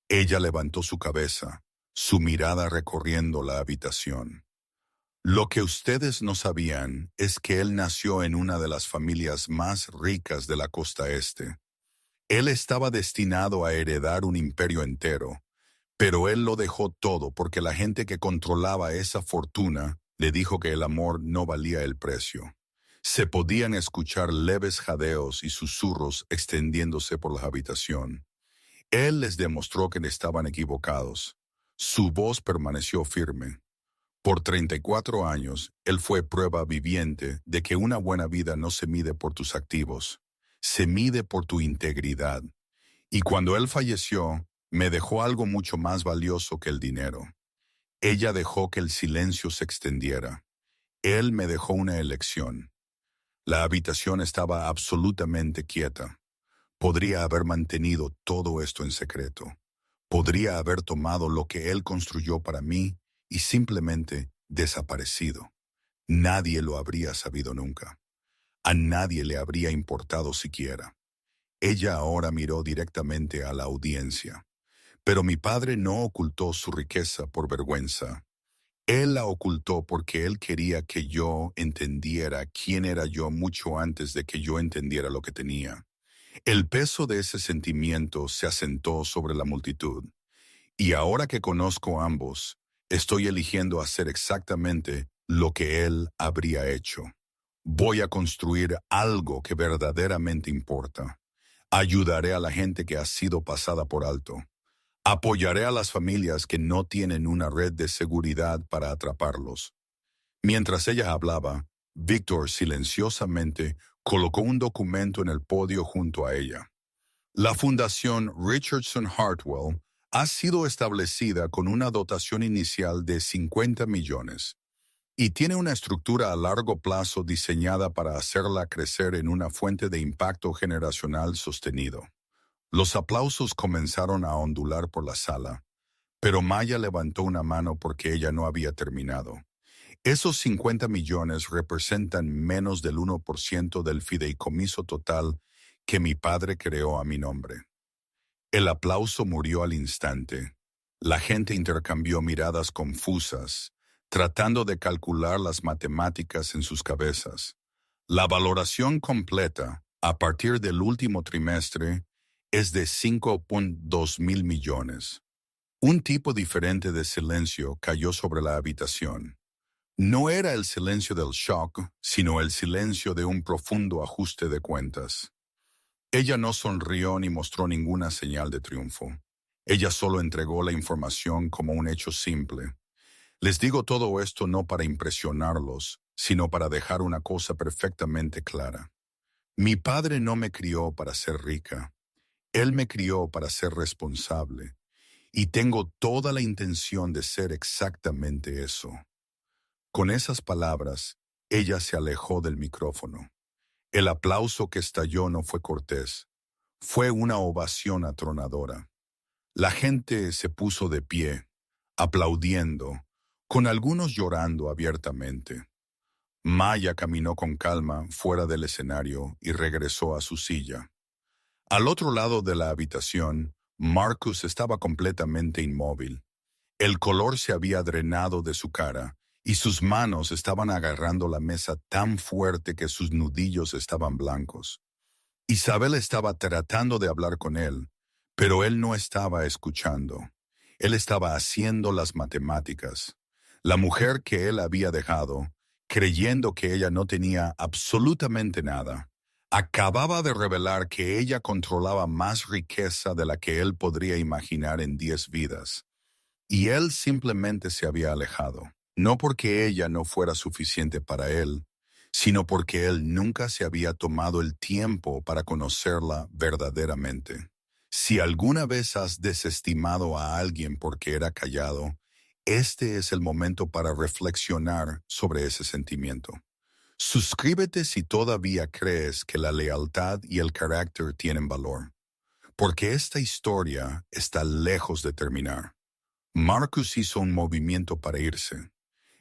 [SPEAKER 1] Ella levantó su cabeza, su mirada recorriendo la habitación. Lo que ustedes no sabían es que él nació en una de las familias más ricas de la costa este. Él estaba destinado a heredar un imperio entero, pero él lo dejó todo porque la gente que controlaba esa fortuna le dijo que el amor no valía el precio. Se podían escuchar leves jadeos y susurros extendiéndose por la habitación. Él les demostró que estaban equivocados. Su voz permaneció firme. Por 34 años, él fue prueba viviente de que una buena vida no se mide por tus activos, se mide por tu integridad. Y cuando él falleció, me dejó algo mucho más valioso que el dinero. Ella dejó que el silencio se extendiera. Él me dejó una elección. La habitación estaba absolutamente quieta. Podría haber mantenido todo esto en secreto. Podría haber tomado lo que él construyó para mí y simplemente desaparecido. Nadie lo habría sabido nunca. A nadie le habría importado siquiera. Ella ahora miró directamente a la audiencia. Pero mi padre no ocultó su riqueza por vergüenza. Él la ocultó porque él quería que yo entendiera quién era yo mucho antes de que yo entendiera lo que tenía. El peso de ese sentimiento se asentó sobre la multitud, y ahora que conozco a ambos, estoy eligiendo hacer exactamente lo que él habría hecho. Voy a construir algo que verdaderamente importa. Ayudaré a la gente que ha sido pasada por alto. Apoyaré a las familias que no tienen una red de seguridad para atraparlos. Mientras ella hablaba, Víctor silenciosamente colocó un documento en el podio junto a ella. La Fundación Richardson Hartwell ha sido establecida con una dotación inicial de 50 millones y tiene una estructura a largo plazo diseñada para hacerla crecer en una fuente de impacto generacional sostenido. Los aplausos comenzaron a ondular por la sala, pero Maya levantó una mano porque ella no había terminado. Esos 50 millones representan menos del 1% del fideicomiso total que mi padre creó a mi nombre. El aplauso murió al instante. La gente intercambió miradas confusas, tratando de calcular las matemáticas en sus cabezas. La valoración completa, a partir del último trimestre, es de 5.2 mil millones. Un tipo diferente de silencio cayó sobre la habitación. No era el silencio del shock, sino el silencio de un profundo ajuste de cuentas. Ella no sonrió ni mostró ninguna señal de triunfo. Ella solo entregó la información como un hecho simple. Les digo todo esto no para impresionarlos, sino para dejar una cosa perfectamente clara. Mi padre no me crió para ser rica. Él me crió para ser responsable. Y tengo toda la intención de ser exactamente eso. Con esas palabras, ella se alejó del micrófono. El aplauso que estalló no fue cortés. Fue una ovación atronadora. La gente se puso de pie, aplaudiendo, con algunos llorando abiertamente. Maya caminó con calma fuera del escenario y regresó a su silla. Al otro lado de la habitación, Marcus estaba completamente inmóvil. El color se había drenado de su cara y sus manos estaban agarrando la mesa tan fuerte que sus nudillos estaban blancos. Isabel estaba tratando de hablar con él, pero él no estaba escuchando. Él estaba haciendo las matemáticas. La mujer que él había dejado, creyendo que ella no tenía absolutamente nada, acababa de revelar que ella controlaba más riqueza de la que él podría imaginar en 10 vidas. Y él simplemente se había alejado, no porque ella no fuera suficiente para él, sino porque él nunca se había tomado el tiempo para conocerla verdaderamente. Si alguna vez has desestimado a alguien porque era callado, este es el momento para reflexionar sobre ese sentimiento. Suscríbete si todavía crees que la lealtad y el carácter tienen valor, porque esta historia está lejos de terminar. Marcus hizo un movimiento para irse.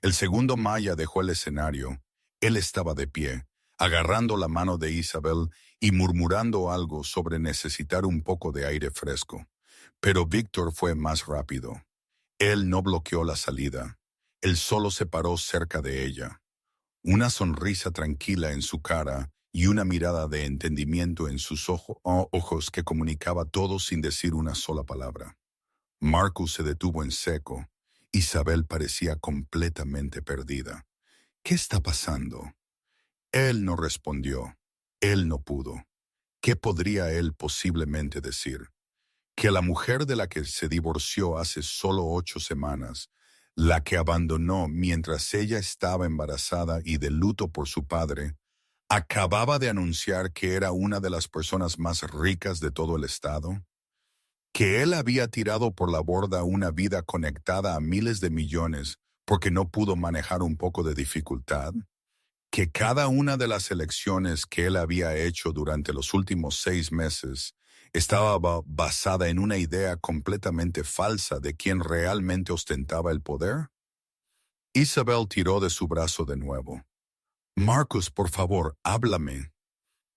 [SPEAKER 1] El segundo Maya dejó el escenario. Él estaba de pie, agarrando la mano de Isabel y murmurando algo sobre necesitar un poco de aire fresco. Pero Víctor fue más rápido. Él no bloqueó la salida. Él solo se paró cerca de ella. Una sonrisa tranquila en su cara y una mirada de entendimiento en sus ojos que comunicaba todo sin decir una sola palabra. Marcus se detuvo en seco. Isabel parecía completamente perdida. ¿Qué está pasando? Él no respondió. Él no pudo. ¿Qué podría él posiblemente decir? Que la mujer de la que se divorció hace solo 8 semanas, la que abandonó mientras ella estaba embarazada y de luto por su padre, acababa de anunciar que era una de las personas más ricas de todo el estado, que él había tirado por la borda una vida conectada a miles de millones porque no pudo manejar un poco de dificultad, que cada una de las elecciones que él había hecho durante los últimos 6 meses estaba basada en una idea completamente falsa de quién realmente ostentaba el poder. Isabel tiró de su brazo de nuevo. Marcus, por favor, háblame.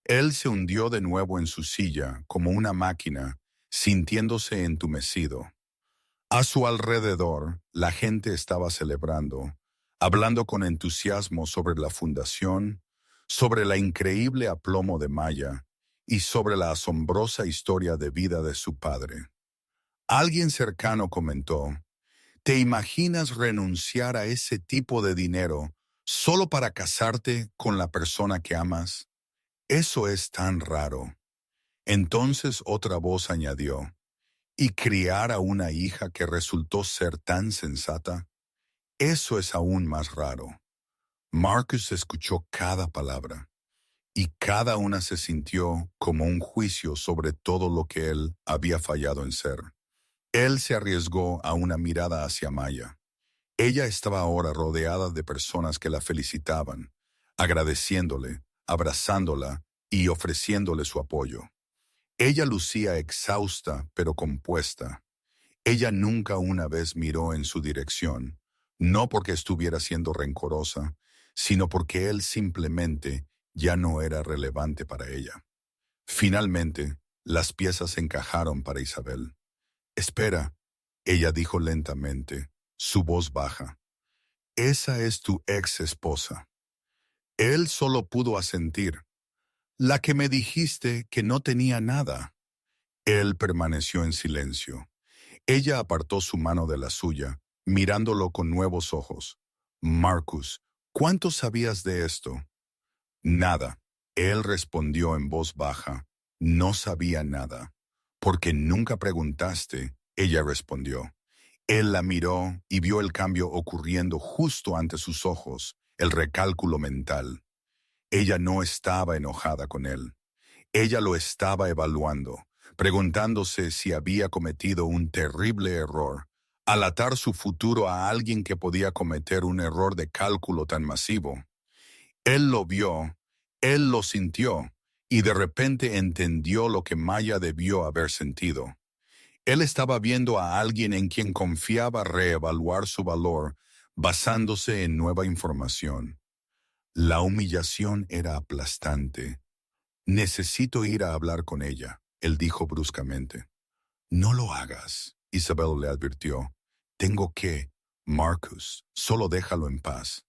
[SPEAKER 1] Él se hundió de nuevo en su silla, como una máquina, sintiéndose entumecido. A su alrededor, la gente estaba celebrando, hablando con entusiasmo sobre la fundación, sobre la increíble aplomo de Maya, y sobre la asombrosa historia de vida de su padre. Alguien cercano comentó: ¿te imaginas renunciar a ese tipo de dinero solo para casarte con la persona que amas? Eso es tan raro. Entonces otra voz añadió: ¿y criar a una hija que resultó ser tan sensata? Eso es aún más raro. Marcus escuchó cada palabra, y cada una se sintió como un juicio sobre todo lo que él había fallado en ser. Él se arriesgó a una mirada hacia Maya. Ella estaba ahora rodeada de personas que la felicitaban, agradeciéndole, abrazándola y ofreciéndole su apoyo. Ella lucía exhausta pero compuesta. Ella nunca una vez miró en su dirección, no porque estuviera siendo rencorosa, sino porque él simplemente ya no era relevante para ella. Finalmente, las piezas encajaron para Isabel. Espera, ella dijo lentamente, su voz baja. Esa es tu ex esposa. Él solo pudo asentir. La que me dijiste que no tenía nada. Él permaneció en silencio. Ella apartó su mano de la suya, mirándolo con nuevos ojos. Marcus, ¿cuánto sabías de esto? Nada. Él respondió en voz baja. No sabía nada. Porque nunca preguntaste, ella respondió. Él la miró y vio el cambio ocurriendo justo ante sus ojos, el recálculo mental. Ella no estaba enojada con él. Ella lo estaba evaluando, preguntándose si había cometido un terrible error al atar su futuro a alguien que podía cometer un error de cálculo tan masivo. Él lo vio, él lo sintió, y de repente entendió lo que Maya debió haber sentido. Él estaba viendo a alguien en quien confiaba reevaluar su valor basándose en nueva información. La humillación era aplastante. Necesito ir a hablar con ella, él dijo bruscamente. No lo hagas, Isabel le advirtió. Tengo que, Marcus, solo déjalo en paz.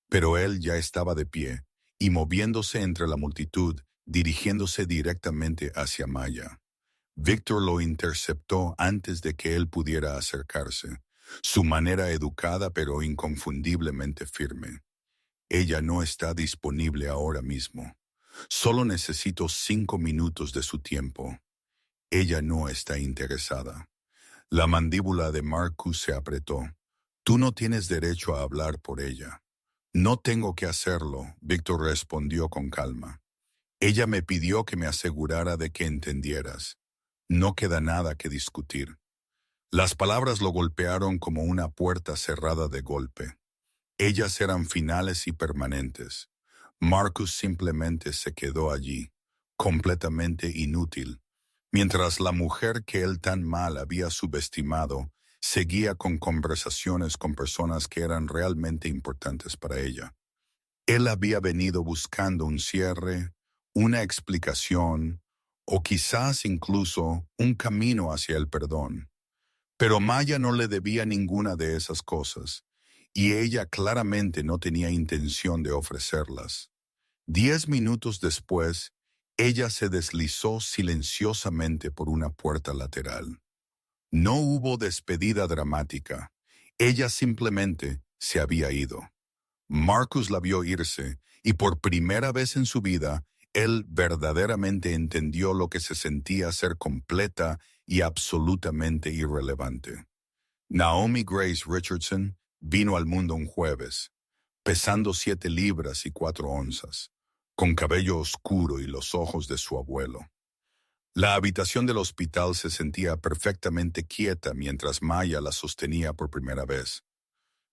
[SPEAKER 1] Pero él ya estaba de pie y moviéndose entre la multitud, dirigiéndose directamente hacia Maya. Víctor lo interceptó antes de que él pudiera acercarse, su manera educada pero inconfundiblemente firme. Ella no está disponible ahora mismo. Solo necesito 5 minutos de su tiempo. Ella no está interesada. La mandíbula de Marcus se apretó. Tú no tienes derecho a hablar por ella. No tengo que hacerlo, Víctor respondió con calma. Ella me pidió que me asegurara de que entendieras. No queda nada que discutir. Las palabras lo golpearon como una puerta cerrada de golpe. Ellas eran finales y permanentes. Marcus simplemente se quedó allí, completamente inútil, mientras la mujer que él tan mal había subestimado seguía con conversaciones con personas que eran realmente importantes para ella. Él había venido buscando un cierre, una explicación, o quizás incluso un camino hacia el perdón. Pero Maya no le debía ninguna de esas cosas, y ella claramente no tenía intención de ofrecerlas. 10 minutos después, ella se deslizó silenciosamente por una puerta lateral. No hubo despedida dramática. Ella simplemente se había ido. Marcus la vio irse, y por primera vez en su vida, él verdaderamente entendió lo que se sentía ser completa y absolutamente irrelevante. Naomi Grace Richardson vino al mundo un jueves, pesando 7 libras y 4 onzas, con cabello oscuro y los ojos de su abuelo. La habitación del hospital se sentía perfectamente quieta mientras Maya la sostenía por primera vez.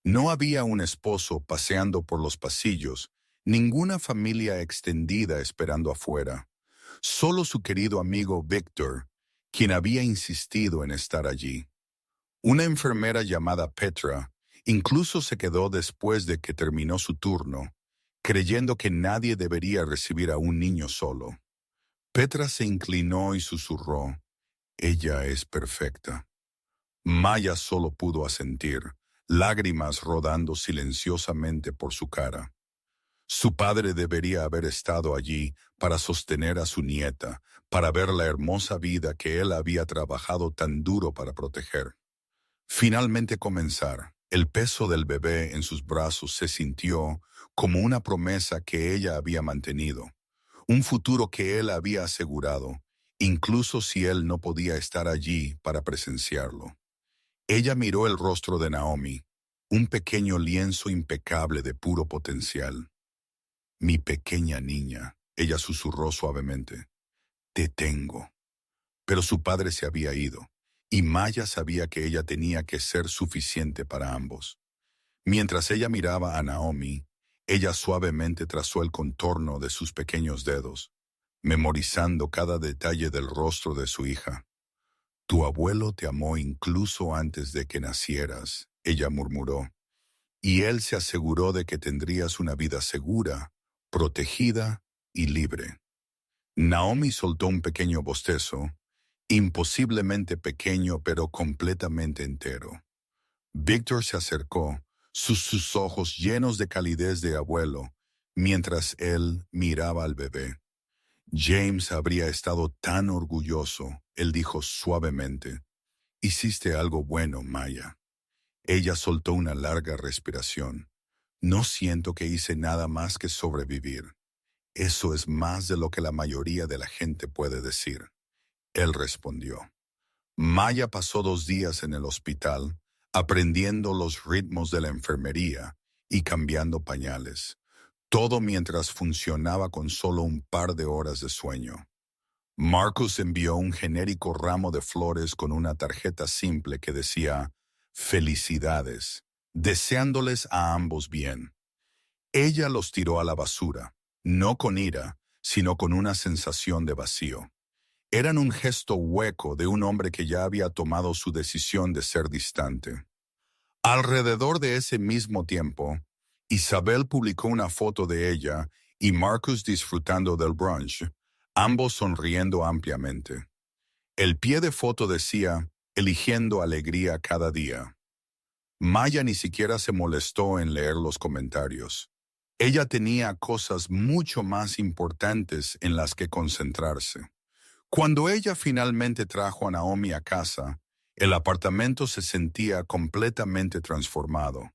[SPEAKER 1] No había un esposo paseando por los pasillos, ninguna familia extendida esperando afuera. Solo su querido amigo Víctor, quien había insistido en estar allí. Una enfermera llamada Petra incluso se quedó después de que terminó su turno, creyendo que nadie debería recibir a un niño solo. Petra se inclinó y susurró: «Ella es perfecta». Maya solo pudo asentir, lágrimas rodando silenciosamente por su cara. Su padre debería haber estado allí para sostener a su nieta, para ver la hermosa vida que él había trabajado tan duro para proteger. Finalmente comenzar, el peso del bebé en sus brazos se sintió como una promesa que ella había mantenido, un futuro que él había asegurado, incluso si él no podía estar allí para presenciarlo. Ella miró el rostro de Naomi, un pequeño lienzo impecable de puro potencial. Mi pequeña niña, ella susurró suavemente, te tengo. Pero su padre se había ido, y Maya sabía que ella tenía que ser suficiente para ambos. Mientras ella miraba a Naomi, ella suavemente trazó el contorno de sus pequeños dedos, memorizando cada detalle del rostro de su hija. Tu abuelo te amó incluso antes de que nacieras, ella murmuró, y él se aseguró de que tendrías una vida segura, protegida y libre. Naomi soltó un pequeño bostezo, imposiblemente pequeño pero completamente entero. Víctor se acercó, sus ojos llenos de calidez de abuelo, mientras él miraba al bebé. James habría estado tan orgulloso, él dijo suavemente. Hiciste algo bueno, Maya. Ella soltó una larga respiración. No siento que hice nada más que sobrevivir. Eso es más de lo que la mayoría de la gente puede decir. Él respondió. Maya pasó 2 días en el hospital, aprendiendo los ritmos de la enfermería y cambiando pañales, todo mientras funcionaba con solo un par de horas de sueño. Marcus envió un genérico ramo de flores con una tarjeta simple que decía «Felicidades», deseándoles a ambos bien. Ella los tiró a la basura, no con ira, sino con una sensación de vacío. Eran un gesto hueco de un hombre que ya había tomado su decisión de ser distante. Alrededor de ese mismo tiempo, Isabel publicó una foto de ella y Marcus disfrutando del brunch, ambos sonriendo ampliamente. El pie de foto decía, eligiendo alegría cada día. Maya ni siquiera se molestó en leer los comentarios. Ella tenía cosas mucho más importantes en las que concentrarse. Cuando ella finalmente trajo a Naomi a casa, el apartamento se sentía completamente transformado.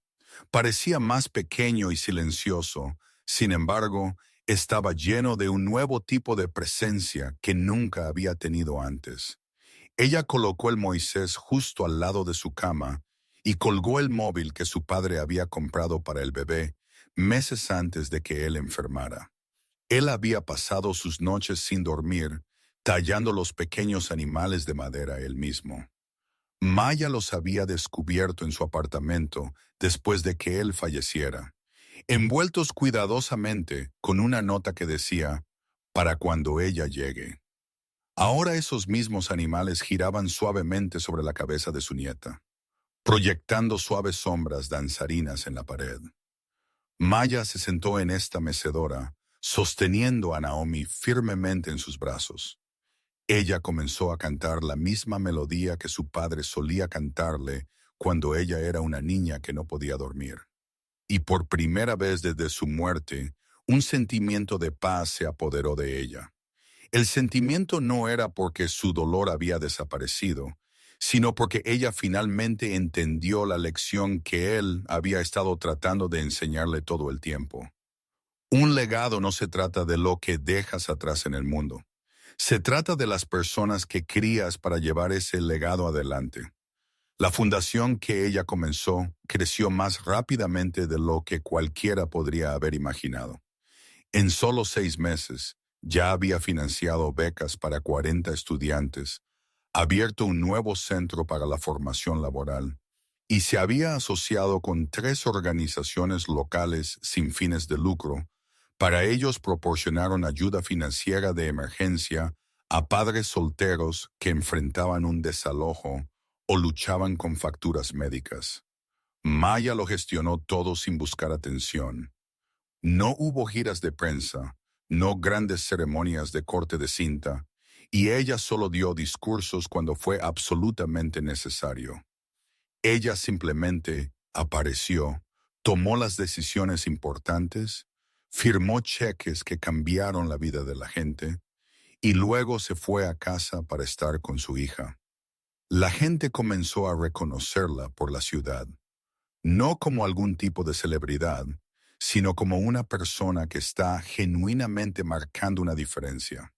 [SPEAKER 1] Parecía más pequeño y silencioso, sin embargo, estaba lleno de un nuevo tipo de presencia que nunca había tenido antes. Ella colocó el Moisés justo al lado de su cama y colgó el móvil que su padre había comprado para el bebé meses antes de que él enfermara. Él había pasado sus noches sin dormir, tallando los pequeños animales de madera él mismo. Maya los había descubierto en su apartamento después de que él falleciera, envueltos cuidadosamente con una nota que decía, para cuando ella llegue. Ahora esos mismos animales giraban suavemente sobre la cabeza de su nieta, proyectando suaves sombras danzarinas en la pared. Maya se sentó en esta mecedora, sosteniendo a Naomi firmemente en sus brazos. Ella comenzó a cantar la misma melodía que su padre solía cantarle cuando ella era una niña que no podía dormir. Y por primera vez desde su muerte, un sentimiento de paz se apoderó de ella. El sentimiento no era porque su dolor había desaparecido, sino porque ella finalmente entendió la lección que él había estado tratando de enseñarle todo el tiempo. Un legado no se trata de lo que dejas atrás en el mundo. Se trata de las personas que crías para llevar ese legado adelante. La fundación que ella comenzó creció más rápidamente de lo que cualquiera podría haber imaginado. En solo 6 meses, ya había financiado becas para 40 estudiantes, abierto un nuevo centro para la formación laboral y se había asociado con 3 organizaciones locales sin fines de lucro. Para ellos proporcionaron ayuda financiera de emergencia a padres solteros que enfrentaban un desalojo o luchaban con facturas médicas. Maya lo gestionó todo sin buscar atención. No hubo giras de prensa, no grandes ceremonias de corte de cinta, y ella solo dio discursos cuando fue absolutamente necesario. Ella simplemente apareció, tomó las decisiones importantes, firmó cheques que cambiaron la vida de la gente y luego se fue a casa para estar con su hija. La gente comenzó a reconocerla por la ciudad, no como algún tipo de celebridad, sino como una persona que está genuinamente marcando una diferencia.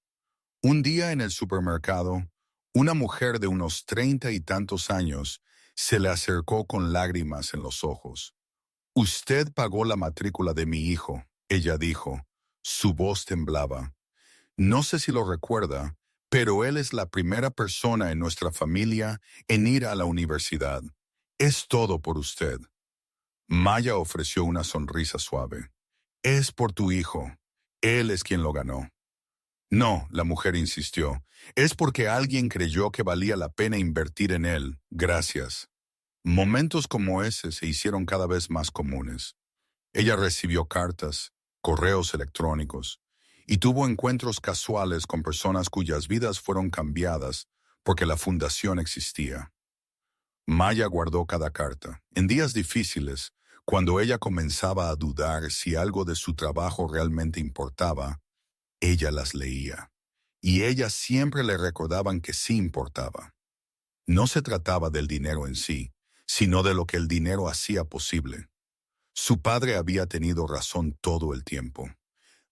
[SPEAKER 1] Un día en el supermercado, una mujer de unos 30 y tantos años se le acercó con lágrimas en los ojos. «Usted pagó la matrícula de mi hijo», ella dijo. Su voz temblaba. «No sé si lo recuerda, pero él es la primera persona en nuestra familia en ir a la universidad. Es todo por usted». Maya ofreció una sonrisa suave. «Es por tu hijo. Él es quien lo ganó». «No», la mujer insistió, «es porque alguien creyó que valía la pena invertir en él. Gracias». Momentos como ese se hicieron cada vez más comunes. Ella recibió cartas, correos electrónicos, y tuvo encuentros casuales con personas cuyas vidas fueron cambiadas porque la fundación existía. Maya guardó cada carta. En días difíciles, cuando ella comenzaba a dudar si algo de su trabajo realmente importaba, ella las leía. Y ellas siempre le recordaban que sí importaba. No se trataba del dinero en sí, sino de lo que el dinero hacía posible. Su padre había tenido razón todo el tiempo.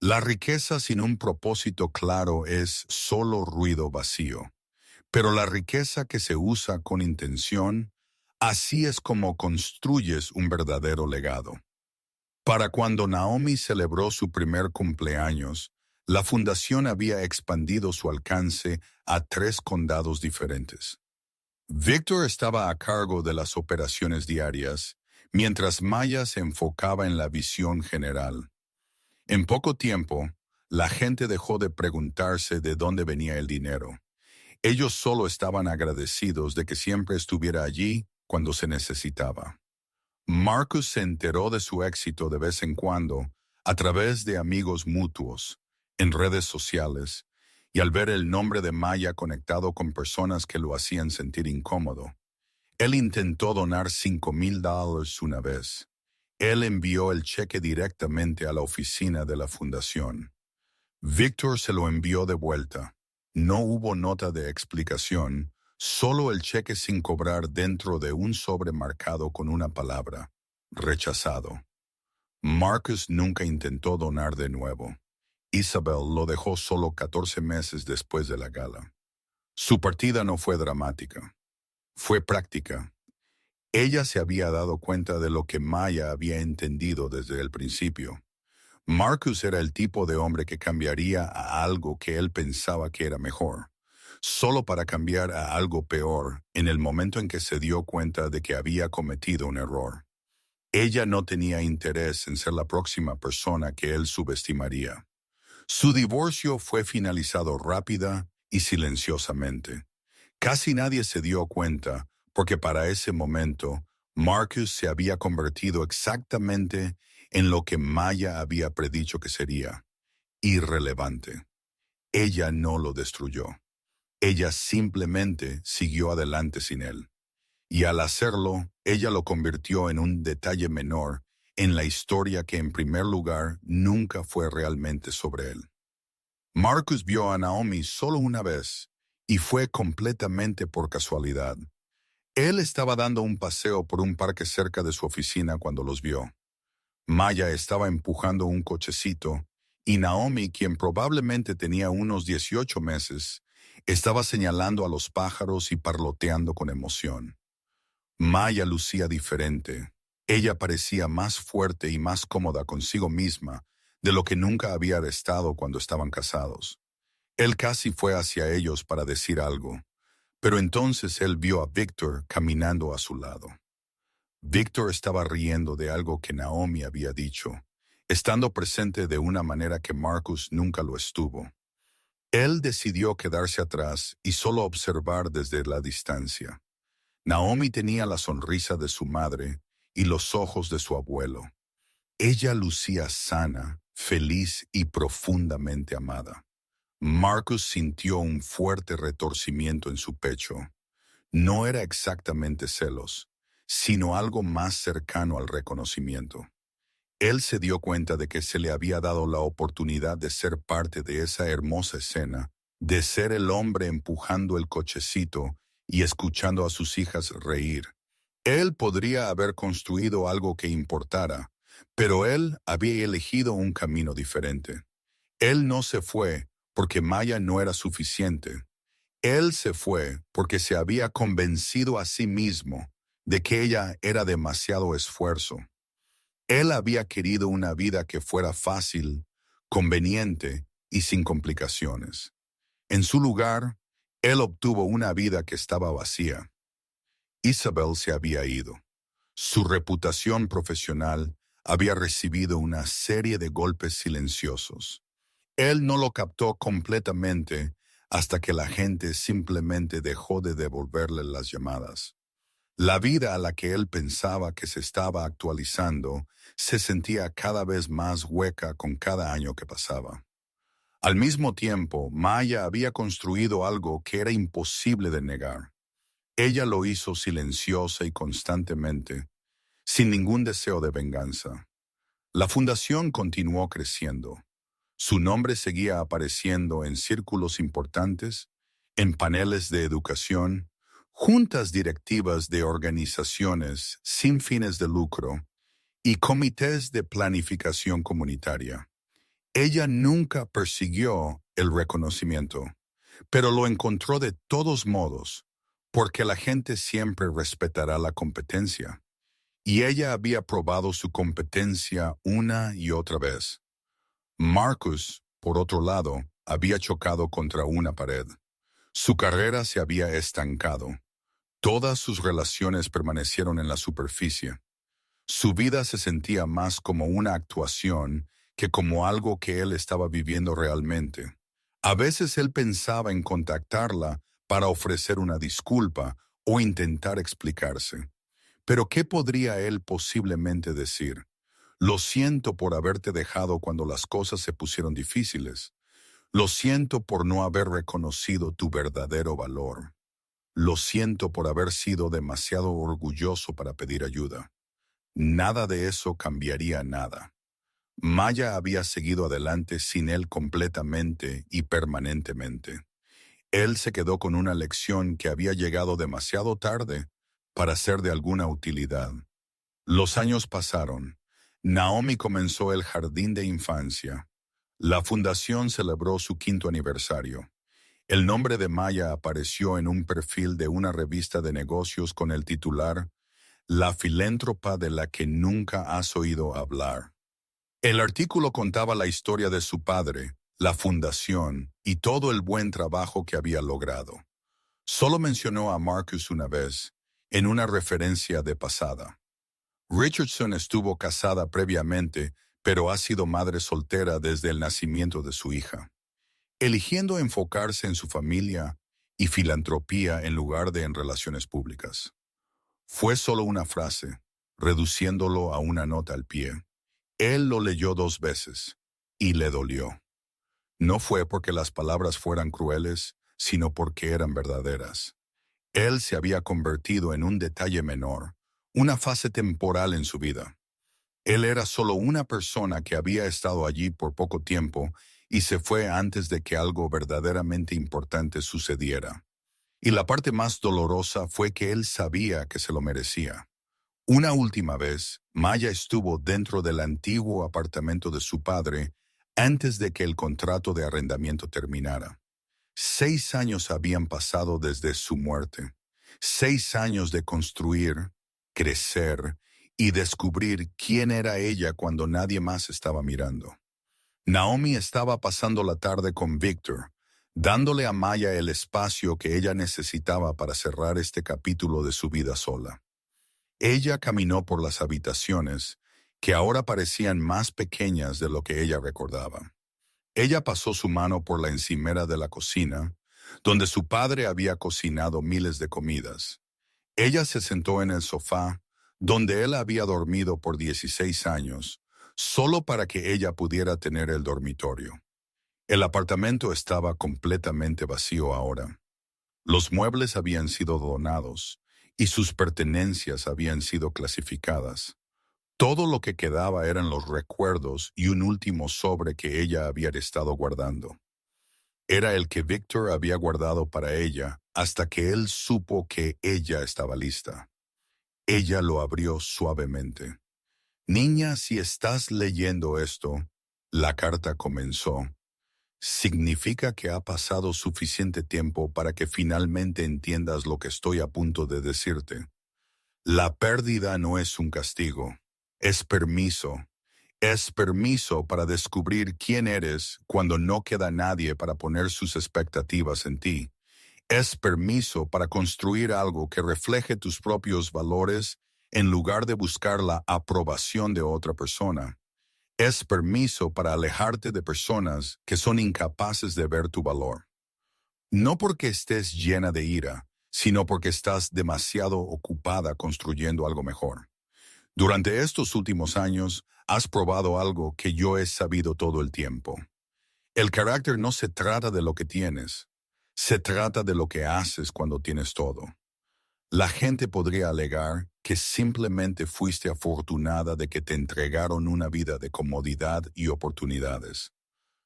[SPEAKER 1] La riqueza sin un propósito claro es solo ruido vacío. Pero la riqueza que se usa con intención, así es como construyes un verdadero legado. Para cuando Naomi celebró su primer cumpleaños, la fundación había expandido su alcance a 3 condados diferentes. Víctor estaba a cargo de las operaciones diarias, mientras Maya se enfocaba en la visión general. En poco tiempo, la gente dejó de preguntarse de dónde venía el dinero. Ellos solo estaban agradecidos de que siempre estuviera allí cuando se necesitaba. Marcus se enteró de su éxito de vez en cuando a través de amigos mutuos, en redes sociales, y al ver el nombre de Maya conectado con personas que lo hacían sentir incómodo. Él intentó donar $5,000 una vez. Él envió el cheque directamente a la oficina de la fundación. Víctor se lo envió de vuelta. No hubo nota de explicación, solo el cheque sin cobrar dentro de un sobre marcado con una palabra: rechazado. Marcus nunca intentó donar de nuevo. Isabel lo dejó solo 14 meses después de la gala. Su partida no fue dramática, fue práctica. Ella se había dado cuenta de lo que Maya había entendido desde el principio. Marcus era el tipo de hombre que cambiaría a algo que él pensaba que era mejor, solo para cambiar a algo peor en el momento en que se dio cuenta de que había cometido un error. Ella no tenía interés en ser la próxima persona que él subestimaría. Su divorcio fue finalizado rápida y silenciosamente. Casi nadie se dio cuenta porque para ese momento Marcus se había convertido exactamente en lo que Maya había predicho que sería: irrelevante. Ella no lo destruyó. Ella simplemente siguió adelante sin él. Y al hacerlo, ella lo convirtió en un detalle menor en la historia que en primer lugar nunca fue realmente sobre él. Marcus vio a Naomi solo una vez, y fue completamente por casualidad. Él estaba dando un paseo por un parque cerca de su oficina cuando los vio. Maya estaba empujando un cochecito, y Naomi, quien probablemente tenía unos 18 meses, estaba señalando a los pájaros y parloteando con emoción. Maya lucía diferente. Ella parecía más fuerte y más cómoda consigo misma de lo que nunca había estado cuando estaban casados. Él casi fue hacia ellos para decir algo, pero entonces él vio a Víctor caminando a su lado. Víctor estaba riendo de algo que Naomi había dicho, estando presente de una manera que Marcus nunca lo estuvo. Él decidió quedarse atrás y solo observar desde la distancia. Naomi tenía la sonrisa de su madre y los ojos de su abuelo. Ella lucía sana, feliz y profundamente amada. Marcus sintió un fuerte retorcimiento en su pecho. No era exactamente celos, sino algo más cercano al reconocimiento. Él se dio cuenta de que se le había dado la oportunidad de ser parte de esa hermosa escena, de ser el hombre empujando el cochecito y escuchando a sus hijas reír. Él podría haber construido algo que importara, pero él había elegido un camino diferente. Él no se fue porque Maya no era suficiente. Él se fue porque se había convencido a sí mismo de que ella era demasiado esfuerzo. Él había querido una vida que fuera fácil, conveniente y sin complicaciones. En su lugar, él obtuvo una vida que estaba vacía. Isabel se había ido. Su reputación profesional había recibido una serie de golpes silenciosos. Él no lo captó completamente hasta que la gente simplemente dejó de devolverle las llamadas. La vida a la que él pensaba que se estaba actualizando se sentía cada vez más hueca con cada año que pasaba. Al mismo tiempo, Maya había construido algo que era imposible de negar. Ella lo hizo silenciosa y constantemente, sin ningún deseo de venganza. La fundación continuó creciendo. Su nombre seguía apareciendo en círculos importantes, en paneles de educación, juntas directivas de organizaciones sin fines de lucro y comités de planificación comunitaria. Ella nunca persiguió el reconocimiento, pero lo encontró de todos modos, porque la gente siempre respetará la competencia, y ella había probado su competencia una y otra vez. Marcus, por otro lado, había chocado contra una pared. Su carrera se había estancado. Todas sus relaciones permanecieron en la superficie. Su vida se sentía más como una actuación que como algo que él estaba viviendo realmente. A veces él pensaba en contactarla para ofrecer una disculpa o intentar explicarse. Pero ¿qué podría él posiblemente decir? Lo siento por haberte dejado cuando las cosas se pusieron difíciles. Lo siento por no haber reconocido tu verdadero valor. Lo siento por haber sido demasiado orgulloso para pedir ayuda. Nada de eso cambiaría nada. Maya había seguido adelante sin él completamente y permanentemente. Él se quedó con una lección que había llegado demasiado tarde para ser de alguna utilidad. Los años pasaron. Naomi comenzó el jardín de infancia. La fundación celebró su 5º aniversario. El nombre de Maya apareció en un perfil de una revista de negocios con el titular La filántropa de la que nunca has oído hablar. El artículo contaba la historia de su padre, la fundación y todo el buen trabajo que había logrado. Solo mencionó a Marcus una vez, en una referencia de pasada. Richardson estuvo casada previamente, pero ha sido madre soltera desde el nacimiento de su hija, eligiendo enfocarse en su familia y filantropía en lugar de en relaciones públicas. Fue solo una frase, reduciéndolo a una nota al pie. Él lo leyó 2 veces, y le dolió. No fue porque las palabras fueran crueles, sino porque eran verdaderas. Él se había convertido en un detalle menor, una fase temporal en su vida. Él era solo una persona que había estado allí por poco tiempo y se fue antes de que algo verdaderamente importante sucediera. Y la parte más dolorosa fue que él sabía que se lo merecía. Una última vez, Maya estuvo dentro del antiguo apartamento de su padre antes de que el contrato de arrendamiento terminara. 6 años habían pasado desde su muerte. 6 años de construir, crecer y descubrir quién era ella cuando nadie más estaba mirando. Naomi estaba pasando la tarde con Victor, dándole a Maya el espacio que ella necesitaba para cerrar este capítulo de su vida sola. Ella caminó por las habitaciones, que ahora parecían más pequeñas de lo que ella recordaba. Ella pasó su mano por la encimera de la cocina, donde su padre había cocinado miles de comidas. Ella se sentó en el sofá, donde él había dormido por 16 años, solo para que ella pudiera tener el dormitorio. El apartamento estaba completamente vacío ahora. Los muebles habían sido donados y sus pertenencias habían sido clasificadas. Todo lo que quedaba eran los recuerdos y un último sobre que ella había estado guardando. Era el que Victor había guardado para ella hasta que él supo que ella estaba lista. Ella lo abrió suavemente. Niña, si estás leyendo esto, la carta comenzó. Significa que ha pasado suficiente tiempo para que finalmente entiendas lo que estoy a punto de decirte. La pérdida no es un castigo, es permiso. Es permiso para descubrir quién eres cuando no queda nadie para poner sus expectativas en ti. Es permiso para construir algo que refleje tus propios valores en lugar de buscar la aprobación de otra persona. Es permiso para alejarte de personas que son incapaces de ver tu valor. No porque estés llena de ira, sino porque estás demasiado ocupada construyendo algo mejor. Durante estos últimos años, has probado algo que yo he sabido todo el tiempo. El carácter no se trata de lo que tienes, se trata de lo que haces cuando tienes todo. La gente podría alegar que simplemente fuiste afortunada de que te entregaron una vida de comodidad y oportunidades.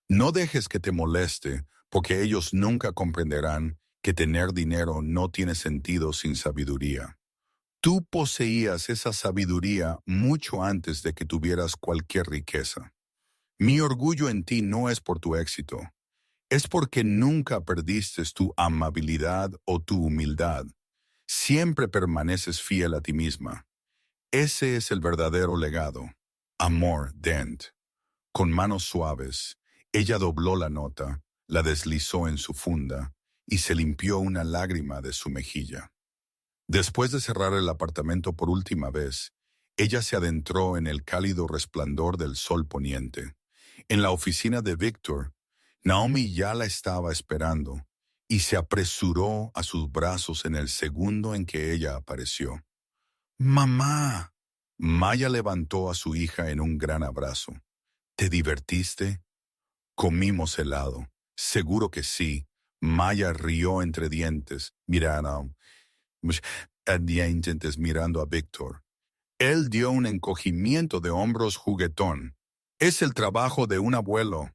[SPEAKER 1] No dejes que te moleste, porque ellos nunca comprenderán que tener dinero no tiene sentido sin sabiduría. Tú poseías esa sabiduría mucho antes de que tuvieras cualquier riqueza. Mi orgullo en ti no es por tu éxito, es porque nunca perdiste tu amabilidad o tu humildad. Siempre permaneces fiel a ti misma. Ese es el verdadero legado. Amor, Dent. Con manos suaves, ella dobló la nota, la deslizó en su funda y se limpió una lágrima de su mejilla. Después de cerrar el apartamento por última vez, ella se adentró en el cálido resplandor del sol poniente. En la oficina de Victor, Naomi ya la estaba esperando y se apresuró a sus brazos en el segundo en que ella apareció. ¡Mamá! Maya levantó a su hija en un gran abrazo. ¿Te divertiste? Comimos helado. Seguro que sí. Maya rió entre dientes, mirando a Víctor. Él dio un encogimiento de hombros juguetón. Es el trabajo de un abuelo.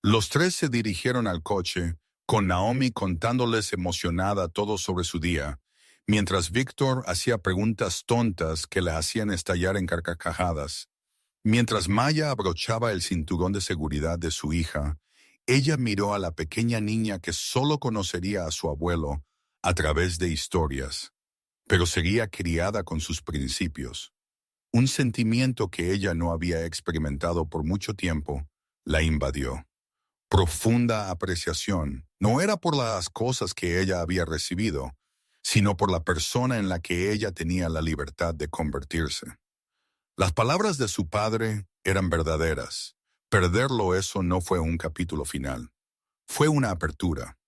[SPEAKER 1] Los tres se dirigieron al coche, con Naomi contándoles emocionada todo sobre su día, mientras Víctor hacía preguntas tontas que le hacían estallar en carcajadas. Mientras Maya abrochaba el cinturón de seguridad de su hija, ella miró a la pequeña niña que solo conocería a su abuelo a través de historias, pero seguía criada con sus principios. Un sentimiento que ella no había experimentado por mucho tiempo la invadió. Profunda apreciación, no era por las cosas que ella había recibido, sino por la persona en la que ella tenía la libertad de convertirse. Las palabras de su padre eran verdaderas. Perderlo eso no fue un capítulo final. Fue una apertura.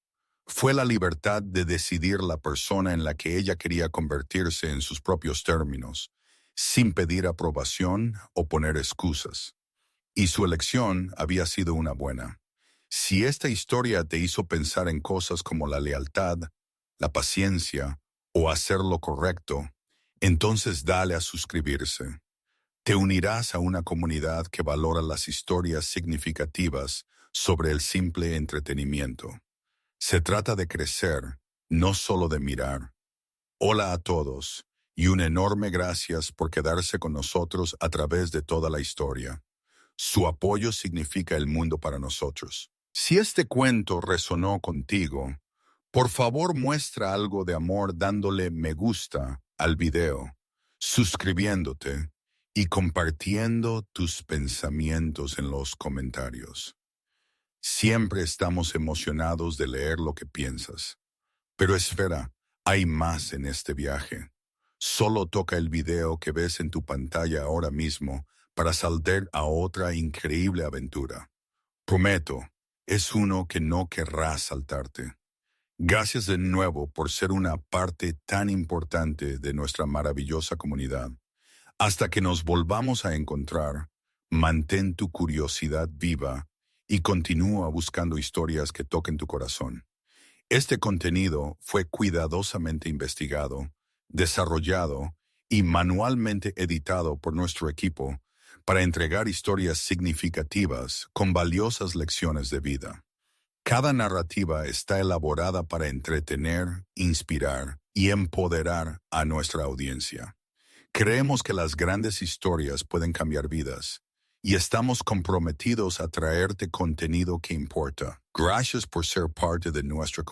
[SPEAKER 1] Fue la libertad de decidir la persona en la que ella quería convertirse en sus propios términos, sin pedir aprobación o poner excusas. Y su elección había sido una buena. Si esta historia te hizo pensar en cosas como la lealtad, la paciencia o hacer lo correcto, entonces dale a suscribirse. Te unirás a una comunidad que valora las historias significativas sobre el simple entretenimiento. Se trata de crecer, no solo de mirar. Hola a todos, y un enorme gracias por quedarse con nosotros a través de toda la historia. Su apoyo significa el mundo para nosotros. Si este cuento resonó contigo, por favor muestra algo de amor dándole me gusta al video, suscribiéndote y compartiendo tus pensamientos en los comentarios. Siempre estamos emocionados de leer lo que piensas. Pero espera, hay más en este viaje. Solo toca el video que ves en tu pantalla ahora mismo para saltar a otra increíble aventura. Prometo, es uno que no querrás saltarte. Gracias de nuevo por ser una parte tan importante de nuestra maravillosa comunidad. Hasta que nos volvamos a encontrar, mantén tu curiosidad viva y continúa buscando historias que toquen tu corazón. Este contenido fue cuidadosamente investigado, desarrollado y manualmente editado por nuestro equipo para entregar historias significativas con valiosas lecciones de vida. Cada narrativa está elaborada para entretener, inspirar y empoderar a nuestra audiencia. Creemos que las grandes historias pueden cambiar vidas y estamos comprometidos a traerte contenido que importa. Gracias por ser parte de nuestra comunidad.